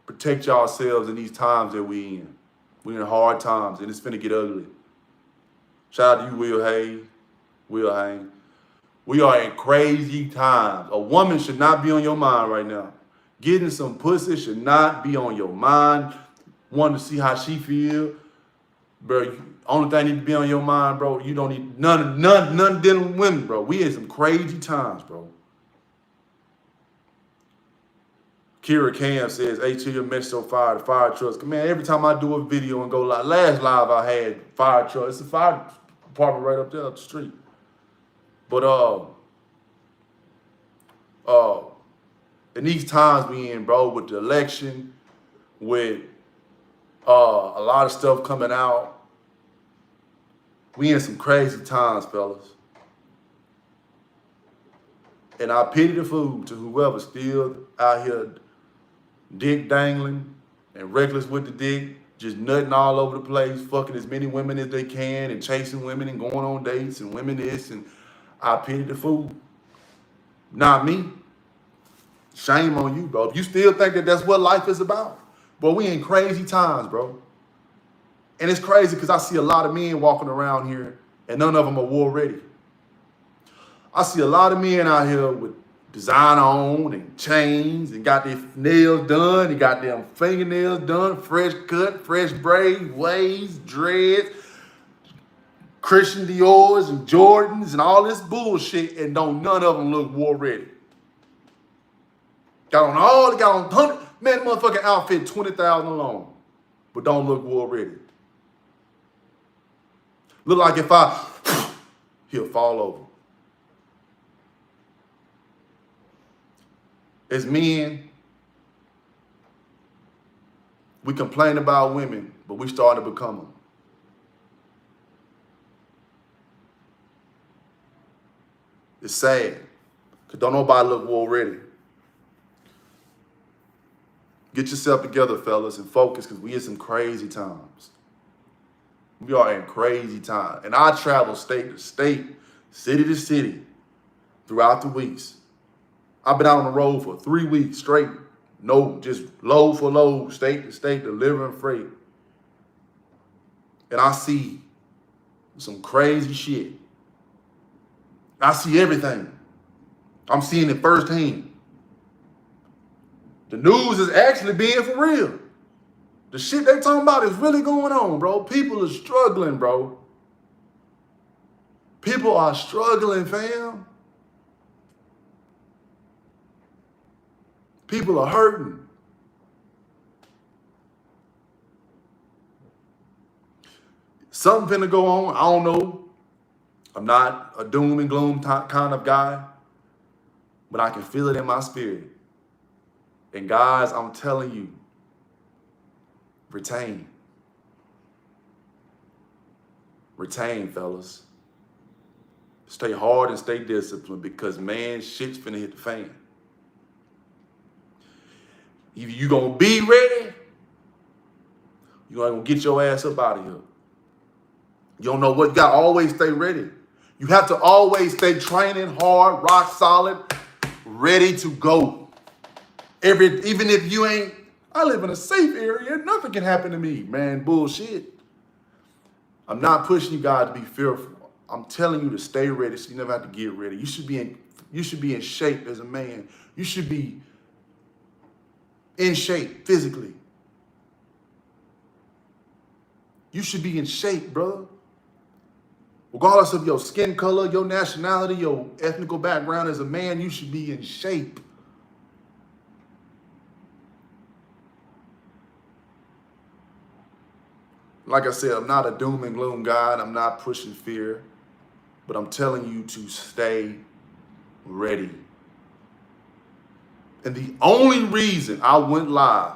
Protect yourselves in these times that we in. We're in hard times, and it's finna get ugly. Shout out to you, Will Hayes. We are in crazy times. A woman should not be on your mind right now. Getting some pussy should not be on your mind. Wanting to see how she feel. Bro, only thing need to be on your mind, bro. You don't need none dealing with women, bro. We in some crazy times, bro. Kira Cam says, H, your message so fire, the fire trucks. Man, every time I do a video and go live, last live I had fire trucks. It's a fire department right up there up the street. But in these times we in, bro, with the election, with a lot of stuff coming out, we in some crazy times, fellas. And I pity the fool to whoever's still out here dick dangling and reckless with the dick, just nutting all over the place, fucking as many women as they can and chasing women and going on dates and women this, and I pity the fool. Not me. Shame on you, bro. If you still think that that's what life is about, bro, we in crazy times, bro. And it's crazy because I see a lot of men walking around here and none of them are war ready. I see a lot of men out here with designer on and chains and got their nails done and got their fingernails done, fresh cut, fresh braid, waves, dreads, Christian Dior's and Jordans and all this bullshit, and none of them look war ready. Got on 100, man, motherfucking outfit $20,000 alone, but don't look war ready. Look like if he'll fall over. As men, we complain about women, but we starting to become them. It's sad, because don't nobody look war ready. Get yourself together, fellas, and focus, because we in some crazy times. We are in crazy times. And I travel state to state, city to city, throughout the weeks. I've been out on the road for 3 weeks straight, No, just load for load, state to state, delivering freight. And I see some crazy shit. I see everything. I'm seeing it firsthand. The news is actually being for real. The shit they talking about is really going on, bro. People are struggling, bro. People are struggling, fam. People are hurting. Something finna go on. I don't know. I'm not a doom and gloom kind of guy, but I can feel it in my spirit. And guys, I'm telling you, retain. Retain, fellas. Stay hard and stay disciplined because, man, shit's finna hit the fan. Either you gonna be ready, you gonna get your ass up out of here. You don't know what, you gotta always stay ready. You have to always stay training hard, rock solid, ready to go. Even if you ain't, I live in a safe area, nothing can happen to me, man, bullshit. I'm not pushing you guys to be fearful. I'm telling you to stay ready so you never have to get ready. You should be in shape as a man. You should be in shape physically. You should be in shape, brother. Regardless of your skin color, your nationality, your ethnic background, as a man, you should be in shape. Like I said, I'm not a doom and gloom guy, and I'm not pushing fear, but I'm telling you to stay ready. And the only reason I went live,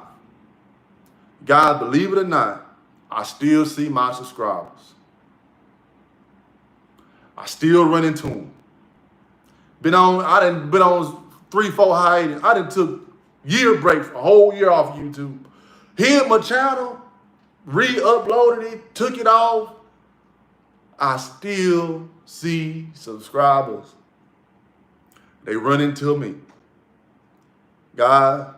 guys, believe it or not, I still see my subscribers. I still run into them. I done been on 3-4 hiatus. I done took year break, a whole year off YouTube. Hit my channel, re-uploaded it, took it off. I still see subscribers. They run into me. Guys,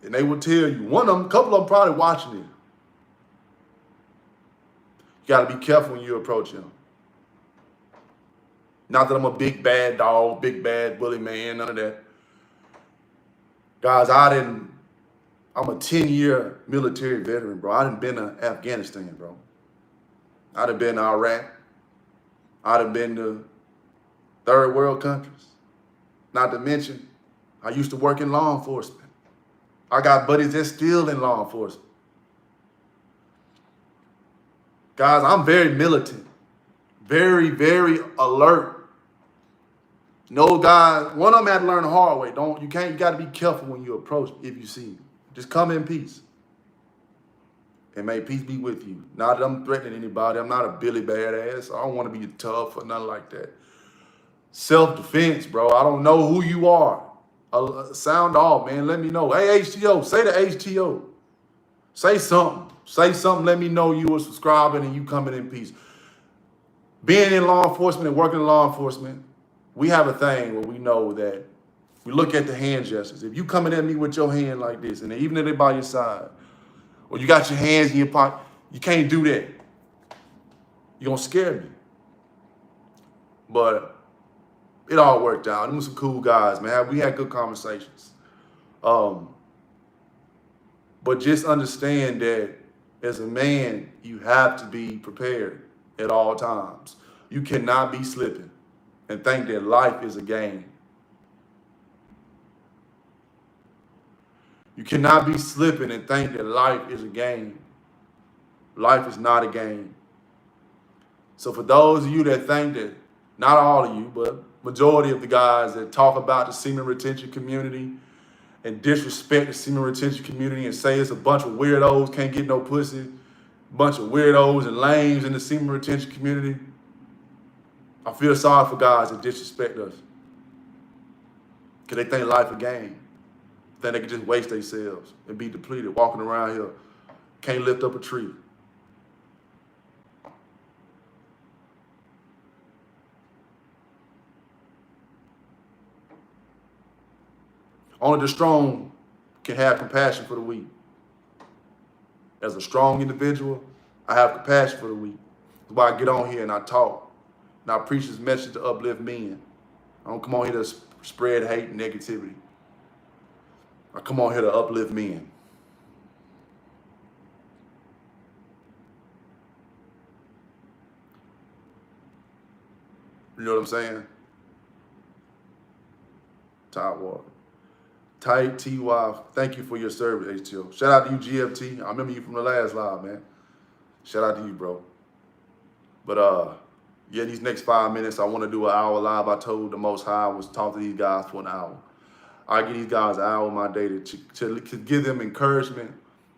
and they will tell you, a couple of them probably watching it. You gotta be careful when you approach them. Not that I'm a big bad dog, big bad bully man, none of that. Guys, I'm a 10-year military veteran, bro. I done been to Afghanistan, bro. I done been to Iraq. I done been to third world countries. Not to mention, I used to work in law enforcement. I got buddies that's still in law enforcement. Guys, I'm very militant, very, very alert. No, guys, one of them had to learn the hard way. You got to be careful when you approach if you see me. Just come in peace. And may peace be with you. Not that I'm threatening anybody. I'm not a Billy badass. I don't want to be tough or nothing like that. Self-defense, bro. I don't know who you are. Sound off, man. Let me know. Hey, HTO, say the HTO. Say something. Say something. Let me know you are subscribing and you coming in peace. Being in law enforcement and working in law enforcement, we have a thing where we know that we look at the hand gestures. If you coming at me with your hand like this, and even if they're by your side, or you got your hands in your pocket, you can't do that. You're going to scare me. But it all worked out. Them were some cool guys, man. We had good conversations. But just understand that as a man, you have to be prepared at all times. You cannot be slipping and think that life is a game. You cannot be slipping and think that life is a game. Life is not a game. So for those of you that think that, not all of you, but majority of the guys that talk about the semen retention community and disrespect the semen retention community and say it's a bunch of weirdos, can't get no pussy, a bunch of weirdos and lames in the semen retention community, I feel sorry for guys that disrespect us. Because they think life a game. Think they can just waste themselves and be depleted, walking around here, can't lift up a tree. Only the strong can have compassion for the weak. As a strong individual, I have compassion for the weak. That's why I get on here and I talk. And I preach this message to uplift men. I don't come on here to spread hate and negativity. I come on here to uplift men. You know what I'm saying? Tide water. Tight TY, thank you for your service, HTO. Shout out to you, GFT. I remember you from the last live, man. Shout out to you, bro. But yeah, these next 5 minutes, I want to do an hour live. I told the Most High I was talk to these guys for an hour. I give these guys an hour of my day to give them encouragement.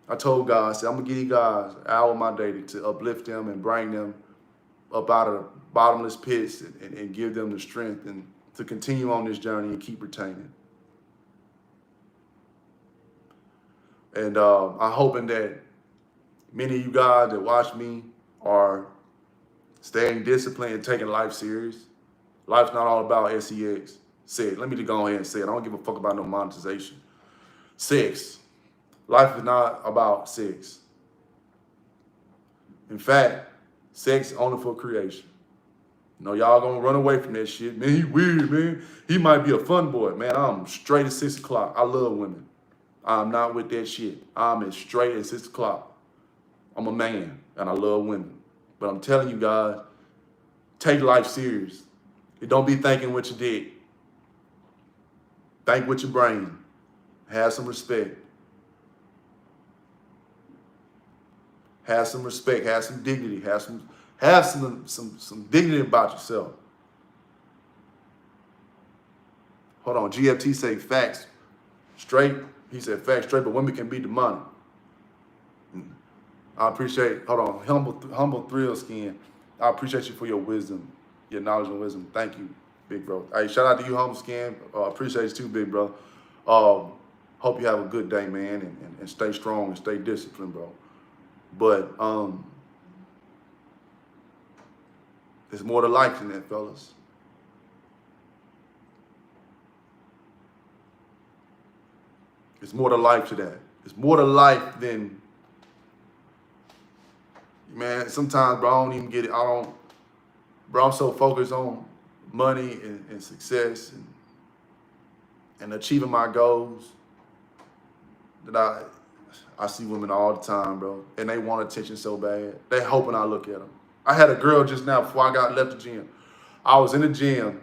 I told God, I said, I'm gonna give these guys an hour of my day to uplift them and bring them up out of the bottomless pits and give them the strength and to continue on this journey and keep retaining. And I'm hoping that many of you guys that watch me are staying disciplined and taking life serious. Life's not all about sex. Let me just go ahead and say it. I don't give a fuck about no monetization. Sex. Life is not about sex. In fact, sex is only for creation. You know, y'all gonna run away from that shit. Man, he weird, man. He might be a fun boy. Man, I'm straight at 6 o'clock. I love women. I'm not with that shit. I'm as straight at 6 o'clock. I'm a man and I love women. But I'm telling you guys, take life serious. You don't be thinking with your dick. Think with your brain. Have some respect. Have some respect. Have some dignity. Have some dignity about yourself. Hold on. GFT say facts straight. He said facts straight, but women can beat the money. I appreciate, hold on, humble thrill skin. I appreciate you for your wisdom, your knowledge and wisdom. Thank you, big bro. Hey, shout out to you, humble skin. Appreciate you too, big bro. Hope you have a good day, man, and stay strong and stay disciplined, bro. But there's more to life than that, fellas. There's more to life to that. There's more to life than, man, sometimes, bro, I don't even get it. Bro, I'm so focused on money and success and achieving my goals that I see women all the time, bro, and they want attention so bad. They hoping I look at them. I had a girl just now before I left the gym. I was in the gym.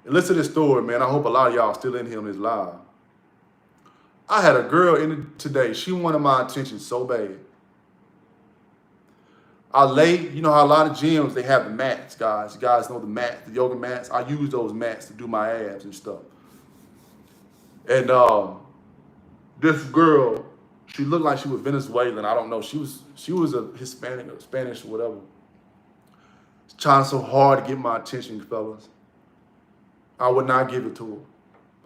And listen to this story, man. I hope a lot of y'all still in here on this live. I had a girl in today. She wanted my attention so bad. I laid, you know how a lot of gyms, they have the mats, guys. You guys know the mats, the yoga mats. I use those mats to do my abs and stuff. And this girl, she looked like she was Venezuelan. I don't know. She was a Hispanic or Spanish or whatever. Trying so hard to get my attention, fellas. I would not give it to her.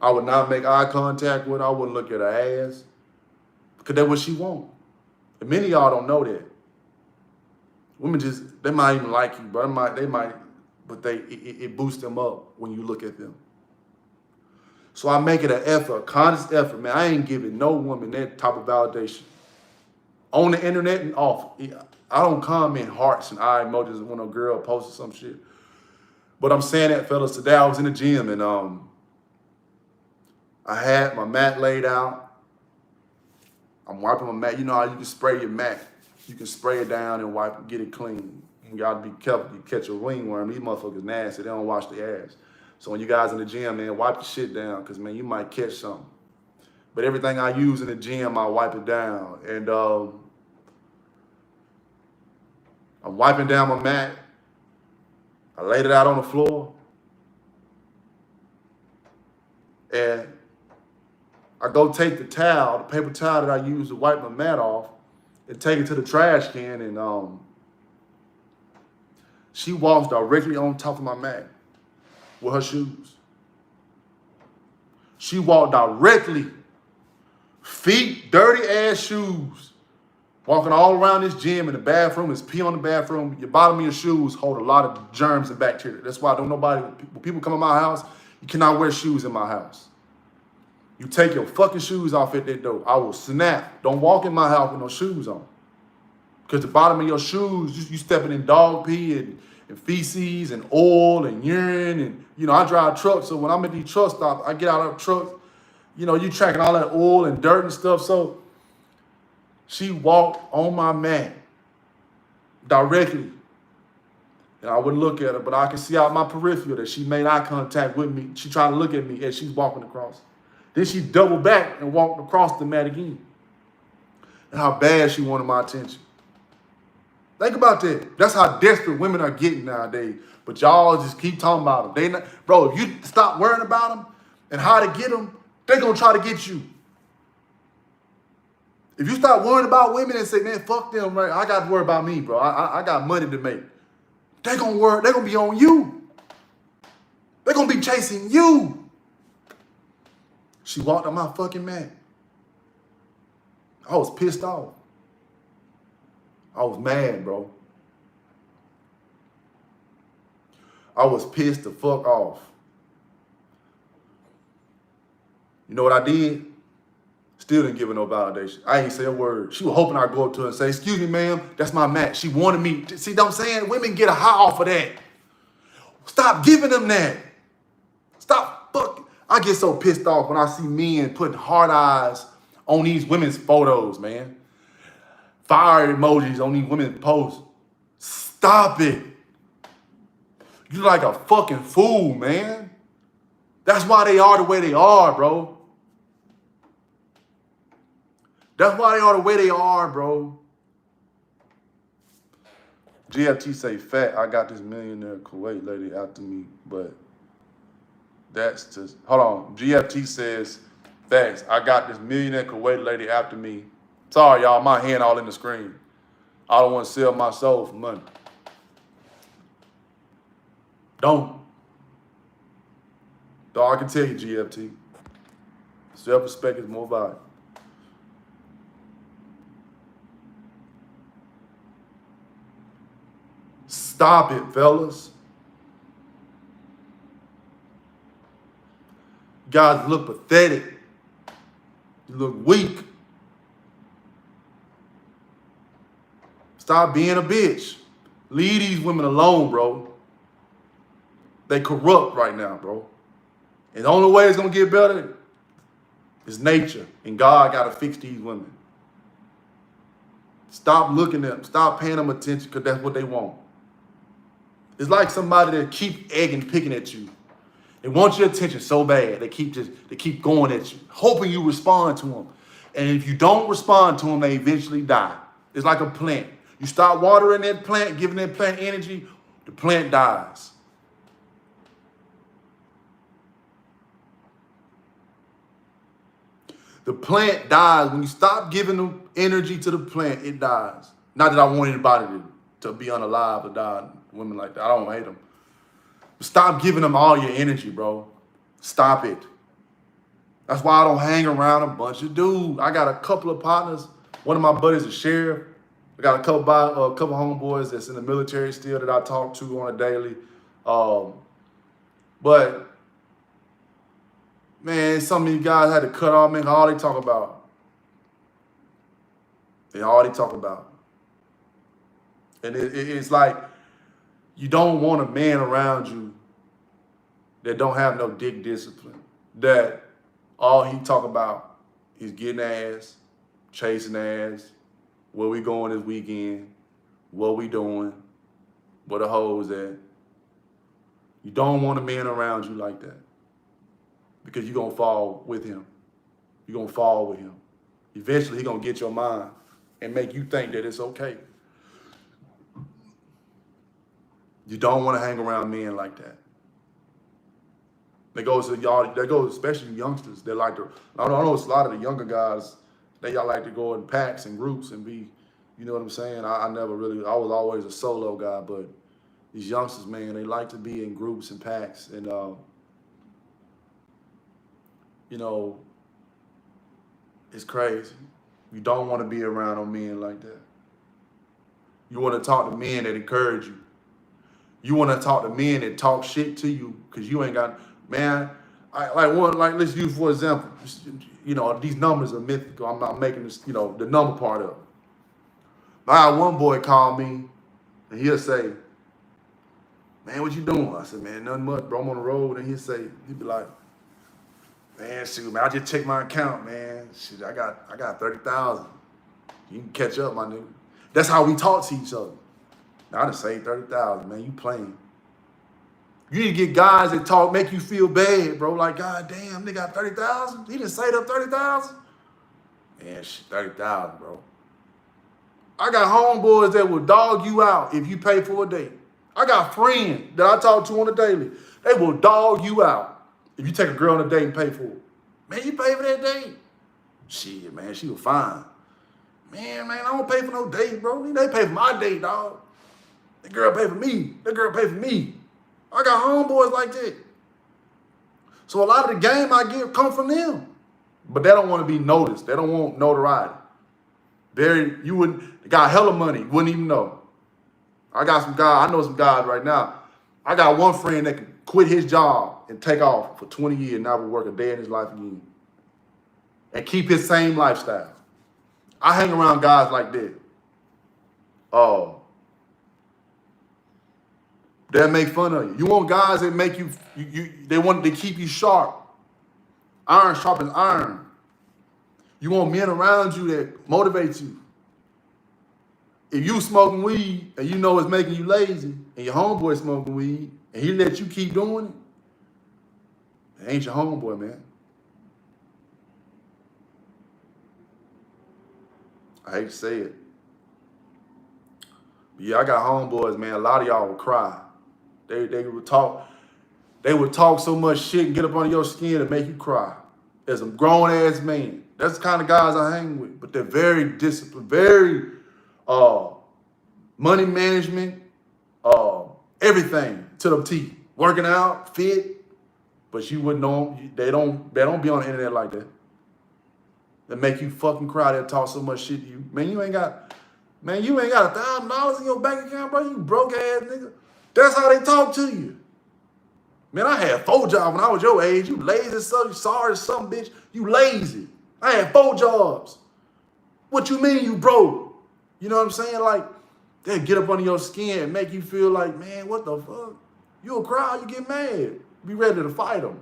I would not make eye contact with her. I wouldn't look at her ass. Because that's what she wants. And many of y'all don't know that. Women they might even like you, but it boosts them up when you look at them. So I make it an effort, a conscious effort, man. I ain't giving no woman that type of validation. On the internet and off. I don't comment hearts and eye emojis when a girl posts some shit. But I'm saying that, fellas, today I was in the gym and I had my mat laid out. I'm wiping my mat. You know how you can spray your mat. You can spray it down and wipe and get it clean. You gotta be careful. You catch a ringworm. These motherfuckers nasty. They don't wash their ass. So when you guys in the gym, man, wipe the shit down because, man, you might catch something. But everything I use in the gym, I wipe it down. And I'm wiping down my mat. I laid it out on the floor. And I go take the towel, the paper towel that I use to wipe my mat off, and take it to the trash can, and she walks directly on top of my mat with her shoes. She walked directly, feet, dirty ass shoes, walking all around this gym in the bathroom. There's pee on the bathroom. Your bottom of your shoes hold a lot of germs and bacteria. That's why when people come in my house, you cannot wear shoes in my house. You take your fucking shoes off at that door. I will snap. Don't walk in my house with no shoes on. Because the bottom of your shoes, you stepping in dog pee and feces and oil and urine. And, you know, I drive trucks. So when I'm at these truck stops, I get out of the truck. You know, you tracking all that oil and dirt and stuff. So she walked on my mat directly. And I wouldn't look at her, but I can see out my peripheral that she made eye contact with me. She tried to look at me as she's walking across. Then she doubled back and walked across the mat again. And how bad she wanted my attention. Think about that. That's how desperate women are getting nowadays. But y'all just keep talking about them. Bro, if you stop worrying about them and how to get them, they're going to try to get you. If you start worrying about women and say, man, fuck them, right? I got to worry about me, bro. I got money to make. They're going to worry. They're going to be on you. They're going to be chasing you. She walked on my fucking mat. I was pissed off. I was mad, bro. I was pissed the fuck off. You know what I did? Still didn't give her no validation. I ain't say a word. She was hoping I'd go up to her and say, excuse me, ma'am, that's my mat. She wanted me. See what I'm saying? Women get a high off of that. Stop giving them that. Stop fucking. I get so pissed off when I see men putting hard eyes on these women's photos, man. Fire emojis on these women's posts. Stop it. You like a fucking fool, man. That's why they are the way they are, bro. That's why they are the way they are, bro. GFT say, fat, I got this millionaire Kuwait lady after me, but that's just, hold on. GFT says, facts, I got this millionaire Kuwait lady after me. Sorry, y'all, my hand all in the screen. I don't want to sell my soul for money. Don't. Dog, I can tell you, GFT. Self-respect is more valuable. Stop it, fellas. You guys look pathetic. You look weak. Stop being a bitch. Leave these women alone, bro. They corrupt right now, bro. And the only way it's going to get better is nature. And God got to fix these women. Stop looking at them. Stop paying them attention because that's what they want. It's like somebody that keep egging, picking at you. They want your attention so bad. They keep going at you, hoping you respond to them. And if you don't respond to them, they eventually die. It's like a plant. You start watering that plant, giving that plant energy, the plant dies. The plant dies. When you stop giving the energy to the plant, it dies. Not that I want anybody to be unalive or die, women like that. I don't hate them. But stop giving them all your energy, bro. Stop it. That's why I don't hang around a bunch of dudes. I got a couple of partners. One of my buddies is a sheriff. I got a couple homeboys that's in the military still that I talk to on a daily. But man, some of you guys had to cut off, man. All they talk about. They all they talk about. And it's like you don't want a man around you that don't have no dick discipline. That all he talk about is getting ass, chasing ass, where we going this weekend, what we doing, where the hoes at. You don't want a man around you like that. Because you're going to fall with him. You're going to fall with him. Eventually, he's going to get your mind and make you think that it's okay. You don't want to hang around men like that. That goes to y'all, that goes especially youngsters. They like to, I know it's a lot of the younger guys, y'all like to go in packs and groups and be, you know what I'm saying? I was always a solo guy, but these youngsters, man, they like to be in groups and packs. And, you know, it's crazy. You don't want to be around no men like that. You want to talk to men that encourage you. You want to talk to men that talk shit to you because you ain't got, man, Let's use for example, you know, these numbers are mythical. I'm not making this, you know, the number part of it. I had one boy call me and he'll say, man, what you doing? I said, man, nothing much, bro. I'm on the road. And he'd be like, man, shoot, man, I just checked my account, man. Shit, I got 30,000. You can catch up, my nigga. That's how we talk to each other. Now, I done saved 30,000, man. You playing. You need to get guys that make you feel bad, bro. Like, God damn, they got 30,000. He done saved up 30,000. Man, shit, 30,000, bro. I got homeboys that will dog you out if you pay for a date. I got friends that I talk to on a daily. They will dog you out if you take a girl on a date and pay for it. Man, you pay for that date? Shit, man, she was fine. Man, I don't pay for no date, bro. They pay for my date, dog. That girl pay for me. That girl pay for me. I got homeboys like that. So a lot of the game I give come from them. But they don't want to be noticed. They don't want notoriety. They got hella money, you wouldn't even know. I got some guys, I know some guys right now. I got one friend that can quit his job and take off for 20 years and never work a day in his life again. And keep his same lifestyle. I hang around guys like that. They'll make fun of you. You want guys that make you they want to keep you sharp. Iron sharpens iron. You want men around you that motivate you. If you smoking weed and you know it's making you lazy, and your homeboy smoking weed, and he let you keep doing it, it ain't your homeboy, man. I hate to say it. But yeah, I got homeboys, man. A lot of y'all will cry. They would talk so much shit and get up under your skin to make you cry. As a grown-ass man. That's the kind of guys I hang with. But they're very disciplined, very money management, everything to the T. Working out, fit, but you wouldn't know them. They don't be on the internet like that. They make you fucking cry. They talk so much shit to you. Man, you ain't got $1,000 in your bank account, bro. You broke ass nigga. That's how they talk to you. Man, I had 4 jobs when I was your age. You lazy son, you sorry son, bitch. You lazy. I had 4 jobs. What you mean you broke? You know what I'm saying? Like, they get up under your skin and make you feel like, man, what the fuck? You'll cry, you get mad. Be ready to fight them.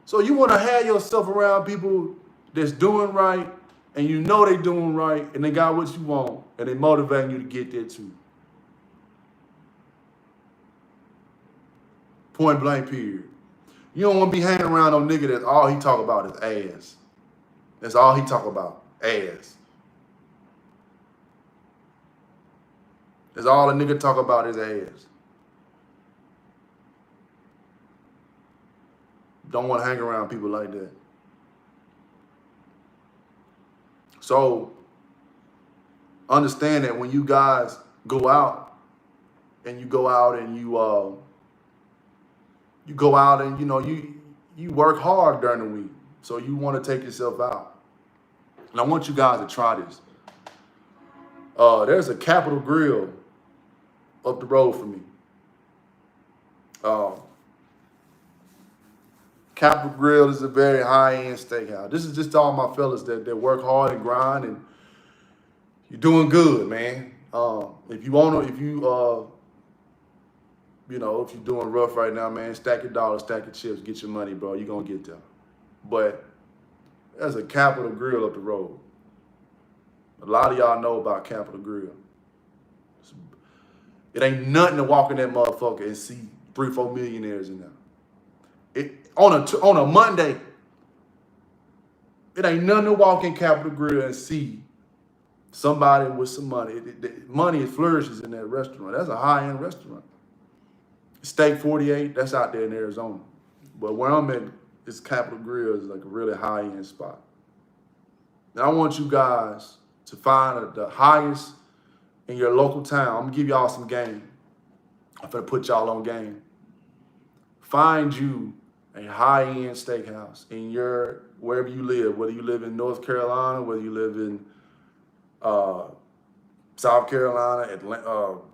So you want to have yourself around people that's doing right, and you know they doing right, and they got what you want, and they motivating you to get there too. Point blank, period. You don't want to be hanging around no nigga that all he talk about is ass. That's all he talk about, ass. That's all a nigga talk about is ass. Don't want to hang around people like that. So understand that when you guys go out and you you work hard during the week. So you want to take yourself out. And I want you guys to try this. There's a Capitol Grill up the road from me. Capitol Grill is a very high-end steakhouse. This is just all my fellas that work hard and grind, and you're doing good, man. If you're doing rough right now, man, stack your dollars, stack your chips, get your money, bro. You're gonna get there. But there's a Capitol Grill up the road. A lot of y'all know about Capitol Grill. It ain't nothing to walk in that motherfucker and see 3-4 millionaires in there. On a Monday, it ain't nothing to walk in Capitol Grill and see somebody with some money. Money flourishes in that restaurant. That's a high-end restaurant. Steak 48, that's out there in Arizona. But where I'm at, this Capitol Grill is like a really high-end spot. And I want you guys to find the highest in your local town. I'm gonna give y'all some game. I'm gonna put y'all on game. Find you a high-end steakhouse in wherever you live, whether you live in North Carolina, whether you live in South Carolina,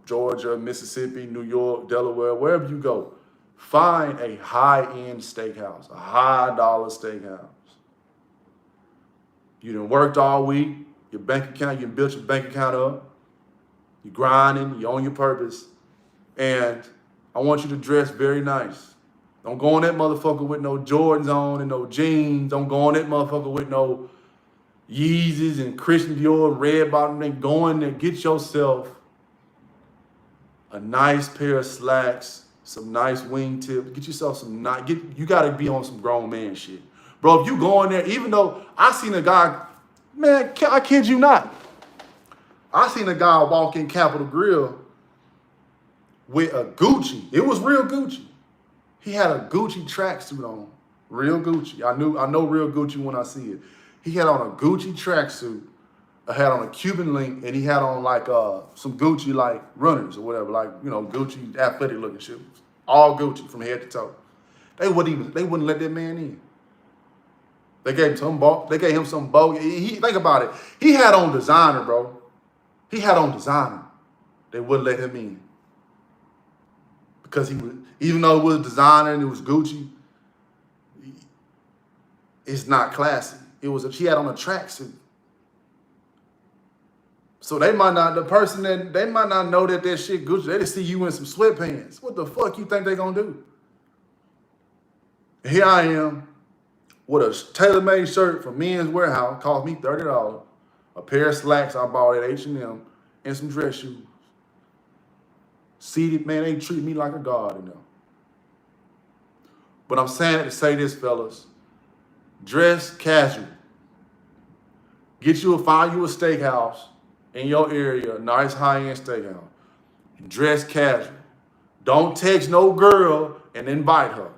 Georgia, Mississippi, New York, Delaware, wherever you go. Find a high-end steakhouse, a high-dollar steakhouse. You done worked all week, your bank account, you built your bank account up, you're grinding, you're on your purpose, and I want you to dress very nice. Don't go on that motherfucker with no Jordans on and no jeans. Don't go on that motherfucker with no Yeezys and Christian Dior red bottom. Then go in there, get yourself a nice pair of slacks, some nice wingtips. Get yourself some nice, you gotta be on some grown man shit. Bro, if you go in there, even though I seen a guy, man, I kid you not. I seen a guy walk in Capitol Grill with a Gucci. It was real Gucci. He had a Gucci tracksuit on, real Gucci. I know real Gucci when I see it. He had on a Gucci tracksuit, had on a Cuban link, and he had on like some Gucci like runners or whatever, like, you know, Gucci athletic looking shoes. All Gucci from head to toe. They wouldn't let that man in. They gave him some bogus. Think about it. He had on designer, bro. He had on designer. They wouldn't let him in. Because he was, even though it was designer and it was Gucci, it's not classy. She had on a tracksuit. So they might not know that shit Gucci. They just see you in some sweatpants. What the fuck you think they gonna do? Here I am with a tailor-made shirt from Men's Warehouse, cost me $30, a pair of slacks I bought at H&M, and some dress shoes. Seated, man, they treat me like a god in them. But I'm saying it to say this, fellas. Dress casual. Find you a steakhouse in your area, a nice high-end steakhouse. Dress casual. Don't text no girl and invite her.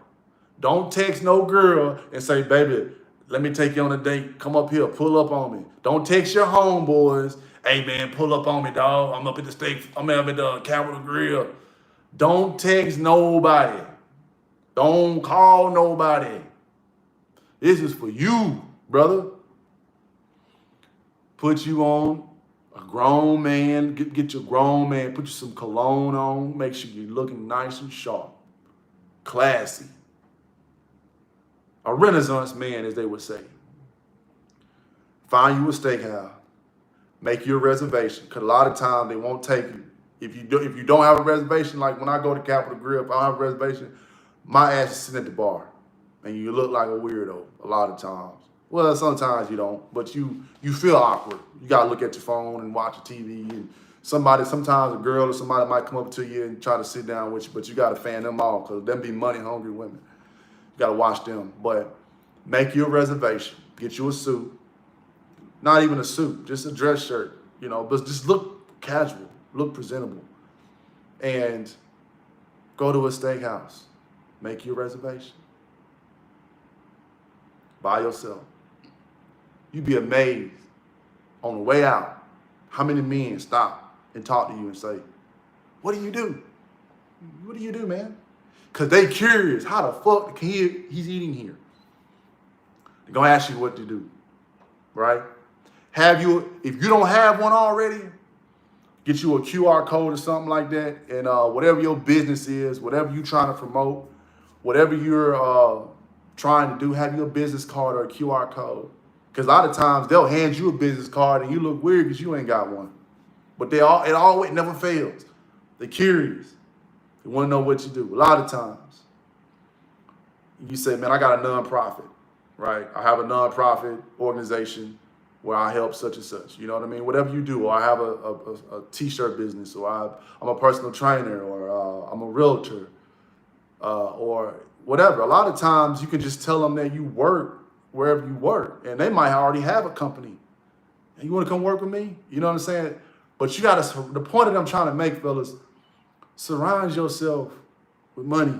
Don't text no girl and say, baby, let me take you on a date. Come up here, pull up on me. Don't text your homeboys. Hey, man, pull up on me, dog. I'm up at the Capitol Grill. Don't text nobody. Don't call nobody. This is for you, brother. Put you on a grown man. Get your grown man. Put you some cologne on. Make sure you're looking nice and sharp. Classy. A Renaissance man, as they would say. Find you a steakhouse. Make you a reservation, because a lot of times they won't take you. If you don't have a reservation, like when I go to Capitol Grill, if I don't have a reservation, my ass is sitting at the bar, and you look like a weirdo a lot of times. Well, sometimes you don't, but you feel awkward. You gotta look at your phone and watch your TV, and sometimes a girl or somebody might come up to you and try to sit down with you, but you gotta fan them off, because them be money hungry women. You gotta watch them. But make you a reservation. Get you a suit. Not even a suit, just a dress shirt, you know, but just look casual, look presentable. And go to a steakhouse. Make your reservation. By yourself. You'd be amazed on the way out how many men stop and talk to you and say, what do you do? What do you do, man? Because they curious, how the fuck he's eating here? They're going to ask you what to do, right? If you don't have one already, get you a QR code or something like that, and whatever your business is, whatever you're trying to promote, whatever you're trying to do, have your business card or a QR code. Because a lot of times they'll hand you a business card and you look weird because you ain't got one. But it always never fails. They're curious. They want to know what you do. A lot of times, you say, man, I got a nonprofit, right? I have a nonprofit organization where I help such and such, you know what I mean? Whatever you do, or I have a t-shirt business, or I'm a personal trainer, or I'm a realtor, or whatever. A lot of times you can just tell them that you work wherever you work, and they might already have a company. And you want to come work with me? You know what I'm saying? But the point that I'm trying to make, fellas, surround yourself with money.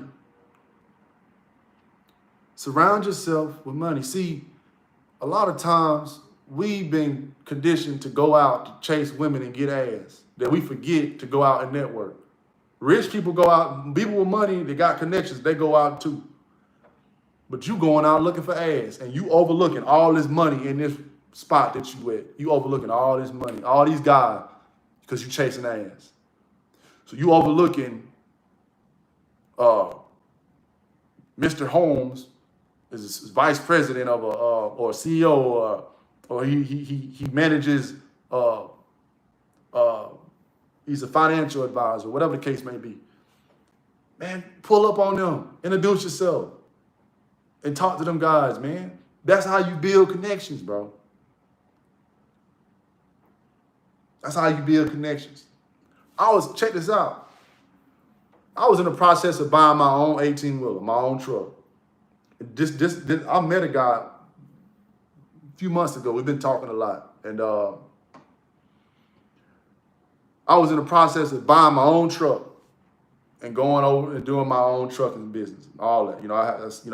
Surround yourself with money. See, a lot of times, we've been conditioned to go out to chase women and get ass, that we forget to go out and network. Rich people go out, people with money, they got connections, they go out too. But you going out looking for ass, and you overlooking all this money in this spot that you at. You overlooking all this money, all these guys, because you chasing ass. So you overlooking Mr. Holmes is vice president of a or CEO, or he manages. He's a financial advisor, whatever the case may be. Man, pull up on them, introduce yourself, and talk to them guys, man. That's how you build connections, bro. That's how you build connections. Check this out. I was in the process of buying my own 18-wheeler, my own truck. I met a guy a few months ago. We've been talking a lot. And I was in the process of buying my own truck and going over and doing my own trucking business, all that.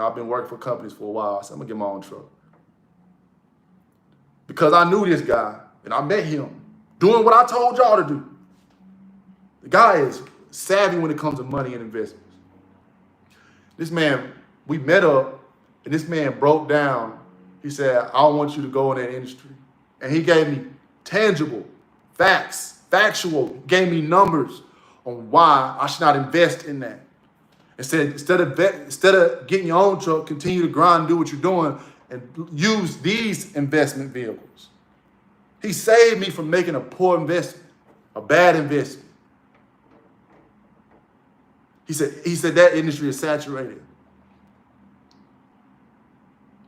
I've been working for companies for a while. I said, I'm gonna get my own truck. Because I knew this guy and I met him doing what I told y'all to do. The guy is savvy when it comes to money and investments. This man, we met up, and this man broke down. He said, I want you to go in that industry. And he gave me tangible facts, factual, gave me numbers on why I should not invest in that. Instead of getting your own truck, continue to grind, do what you're doing, and use these investment vehicles. He saved me from making a poor investment, a bad investment. He said that industry is saturated.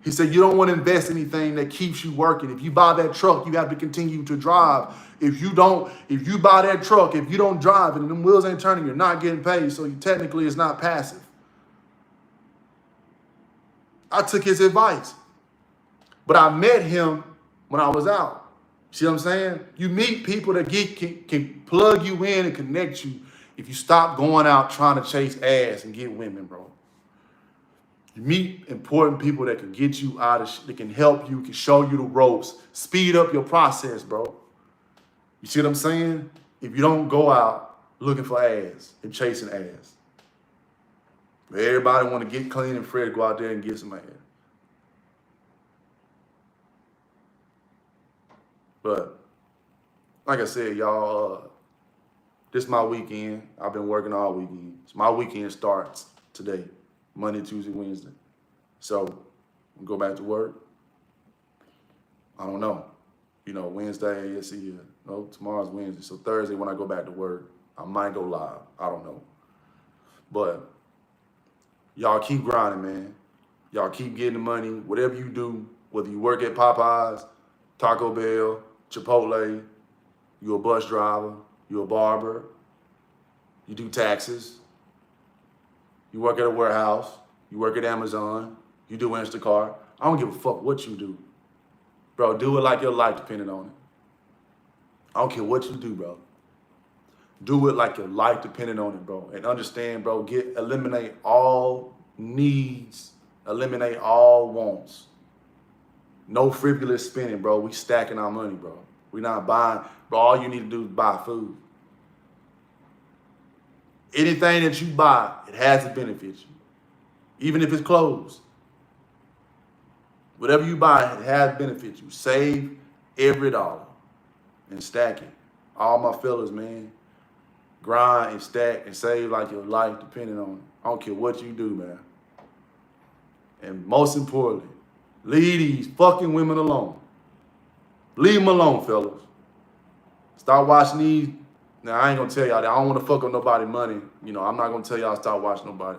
He said you don't want to invest in anything that keeps you working. If you buy that truck, you have to continue to drive. If you buy that truck, if you don't drive and them wheels ain't turning, you're not getting paid. So technically it's not passive. I took his advice. But I met him when I was out. See what I'm saying? You meet people that can plug you in and connect you if you stop going out trying to chase ass and get women, bro. You meet important people that can get you out of shit, that can help you, can show you the ropes, speed up your process, bro. You see what I'm saying? If you don't go out looking for ass and chasing ass. Everybody want to get clean and fresh, go out there and get some ass. But like I said, y'all, this is my weekend. I've been working all weekend. So my weekend starts today, Monday, Tuesday, Wednesday. So we'll go back to work. I don't know. Wednesday, let's see. No, tomorrow's Wednesday. So Thursday when I go back to work, I might go live. I don't know. But y'all keep grinding, man. Y'all keep getting the money. Whatever you do, whether you work at Popeyes, Taco Bell, Chipotle, you're a bus driver, you're a barber, you do taxes, you work at a warehouse, you work at Amazon, you do Instacart. I don't give a fuck what you do. Bro, do it like your life depended on it. I don't care what you do, bro. Do it like your life depended on it, bro. And understand, bro, eliminate all needs, eliminate all wants. No frivolous spending, bro. We stacking our money, bro. We not buying, bro. All you need to do is buy food. Anything that you buy, it has to benefit you. Even if it's clothes. Whatever you buy, it has to benefit you. Save every dollar and stack it. All my fellas, man. Grind and stack and save like your life depending on it. I don't care what you do, man. And most importantly, leave these fucking women alone. Leave them alone, fellas. Start watching these. Now, I ain't gonna tell y'all that. I don't want to fuck up nobody's money. I'm not gonna tell y'all start watching nobody.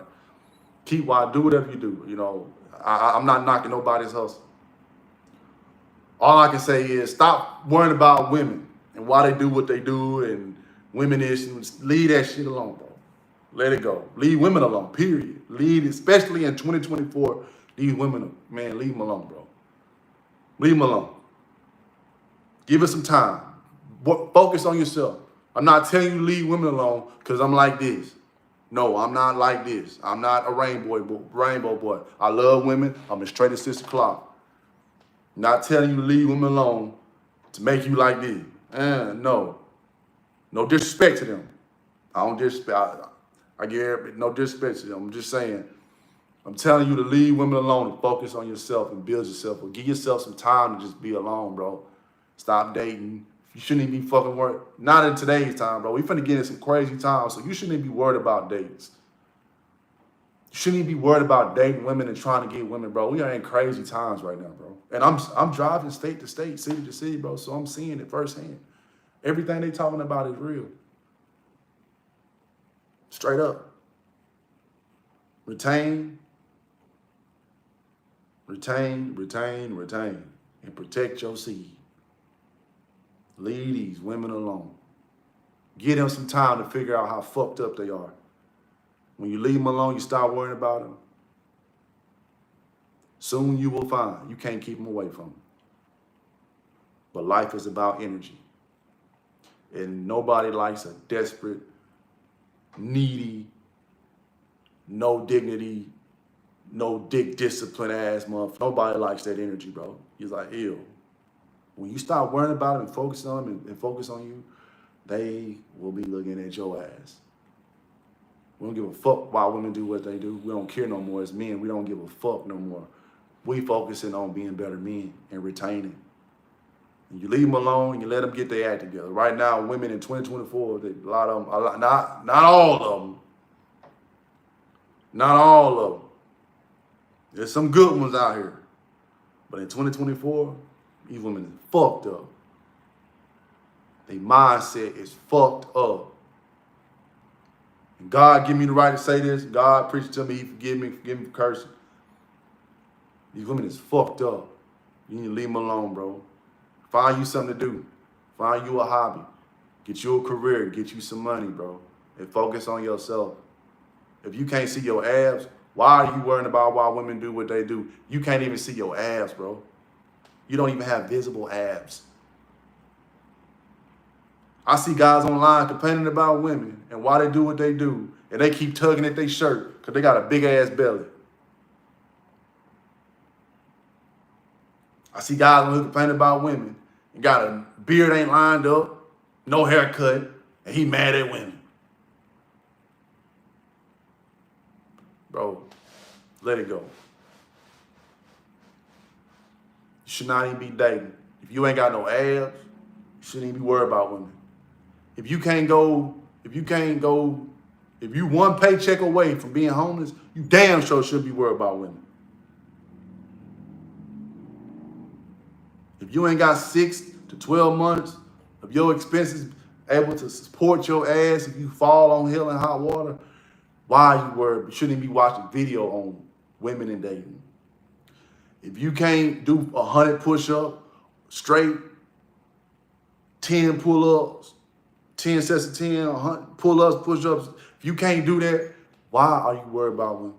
Keep watching. Do whatever you do. I'm not knocking nobody's hustle. All I can say is stop worrying about women and why they do what they do and women issues. Leave that shit alone, bro. Let it go. Leave women alone, period. Especially in 2024, these women, man, leave them alone, bro. Leave them alone. Give it some time. Focus on yourself. I'm not telling you to leave women alone because I'm like this. No, I'm not like this. I'm not a rainbow boy. I love women. I'm as straight as 6 o'clock. Not telling you to leave women alone to make you like this. No. No disrespect to them. I don't disrespect. I give no disrespect to them. I'm just saying. I'm telling you to leave women alone and focus on yourself and build yourself. Or give yourself some time to just be alone, bro. Stop dating. You shouldn't even be fucking worried. Not in today's time, bro. We finna get in some crazy times, so you shouldn't even be worried about dates. You shouldn't even be worried about dating women and trying to get women, bro. We are in crazy times right now, bro. And I'm driving state to state, city to city, bro, so I'm seeing it firsthand. Everything they talking about is real. Straight up. Retain, retain, retain, retain, and protect your seed. Leave these women alone. Give them some time to figure out how fucked up they are. When you leave them alone, you stop worrying about them. Soon you will find you can't keep them away from them. But life is about energy. And nobody likes a desperate, needy, no dignity, no dick discipline ass motherfucker. Nobody likes that energy, bro. He's like, ew. When you stop worrying about them and focus on them and focus on you, they will be looking at your ass. We don't give a fuck why women do what they do. We don't care no more as men. We don't give a fuck no more. We focusing on being better men and retaining. And you leave them alone and you let them get their act together. Right now, women in 2024, a lot of them, not all of them. Not all of them. There's some good ones out here. But in 2024, these women is fucked up. Their mindset is fucked up. And God give me the right to say this. God preached to me. He forgive me for cursing. These women is fucked up. You need to leave them alone, bro. Find you something to do. Find you a hobby. Get you a career. Get you some money, bro. And focus on yourself. If you can't see your abs, why are you worrying about why women do what they do? You can't even see your abs, bro. You don't even have visible abs. I see guys online complaining about women and why they do what they do, and they keep tugging at their shirt because they got a big ass belly. I see guys on here complaining about women and got a beard ain't lined up, no haircut, and he mad at women. Bro, let it go. You should not even be dating. If you ain't got no abs, you shouldn't even be worried about women. If you one paycheck away from being homeless, you damn sure should be worried about women. If you ain't got 6 to 12 months of your expenses able to support your ass if you fall on hell in hot water, why are you worried? You shouldn't be watching video on women and dating. If you can't do 100 push-ups straight, 10 pull-ups, 10 sets of 10, 100 pull-ups, push-ups, if you can't do that, why are you worried about women?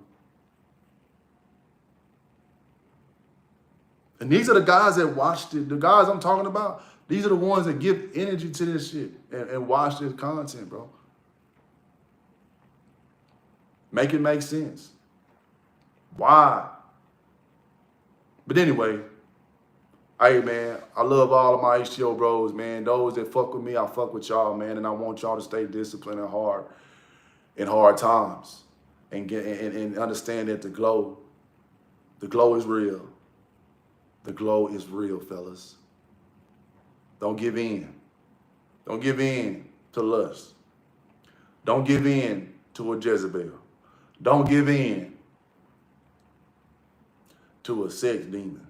And these are the guys that watched it. The guys I'm talking about, these are the ones that give energy to this shit and watch this content, bro. Make it make sense. Why? But anyway, hey, man, I love all of my HTO bros, man. Those that fuck with me, I fuck with y'all, man. And I want y'all to stay disciplined and hard in hard times. And understand that the glow is real. The glow is real, fellas. Don't give in. Don't give in to lust. Don't give in to a Jezebel. Don't give in to a sex demon.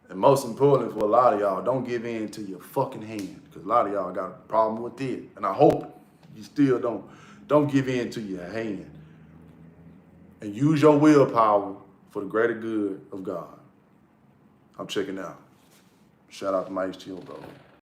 And most importantly for a lot of y'all, don't give in to your fucking hand. Because a lot of y'all got a problem with it. And I hope you still don't. Don't give in to your hand. And use your willpower for the greater good of God. I'm checking out. Shout out to my HTO, bro.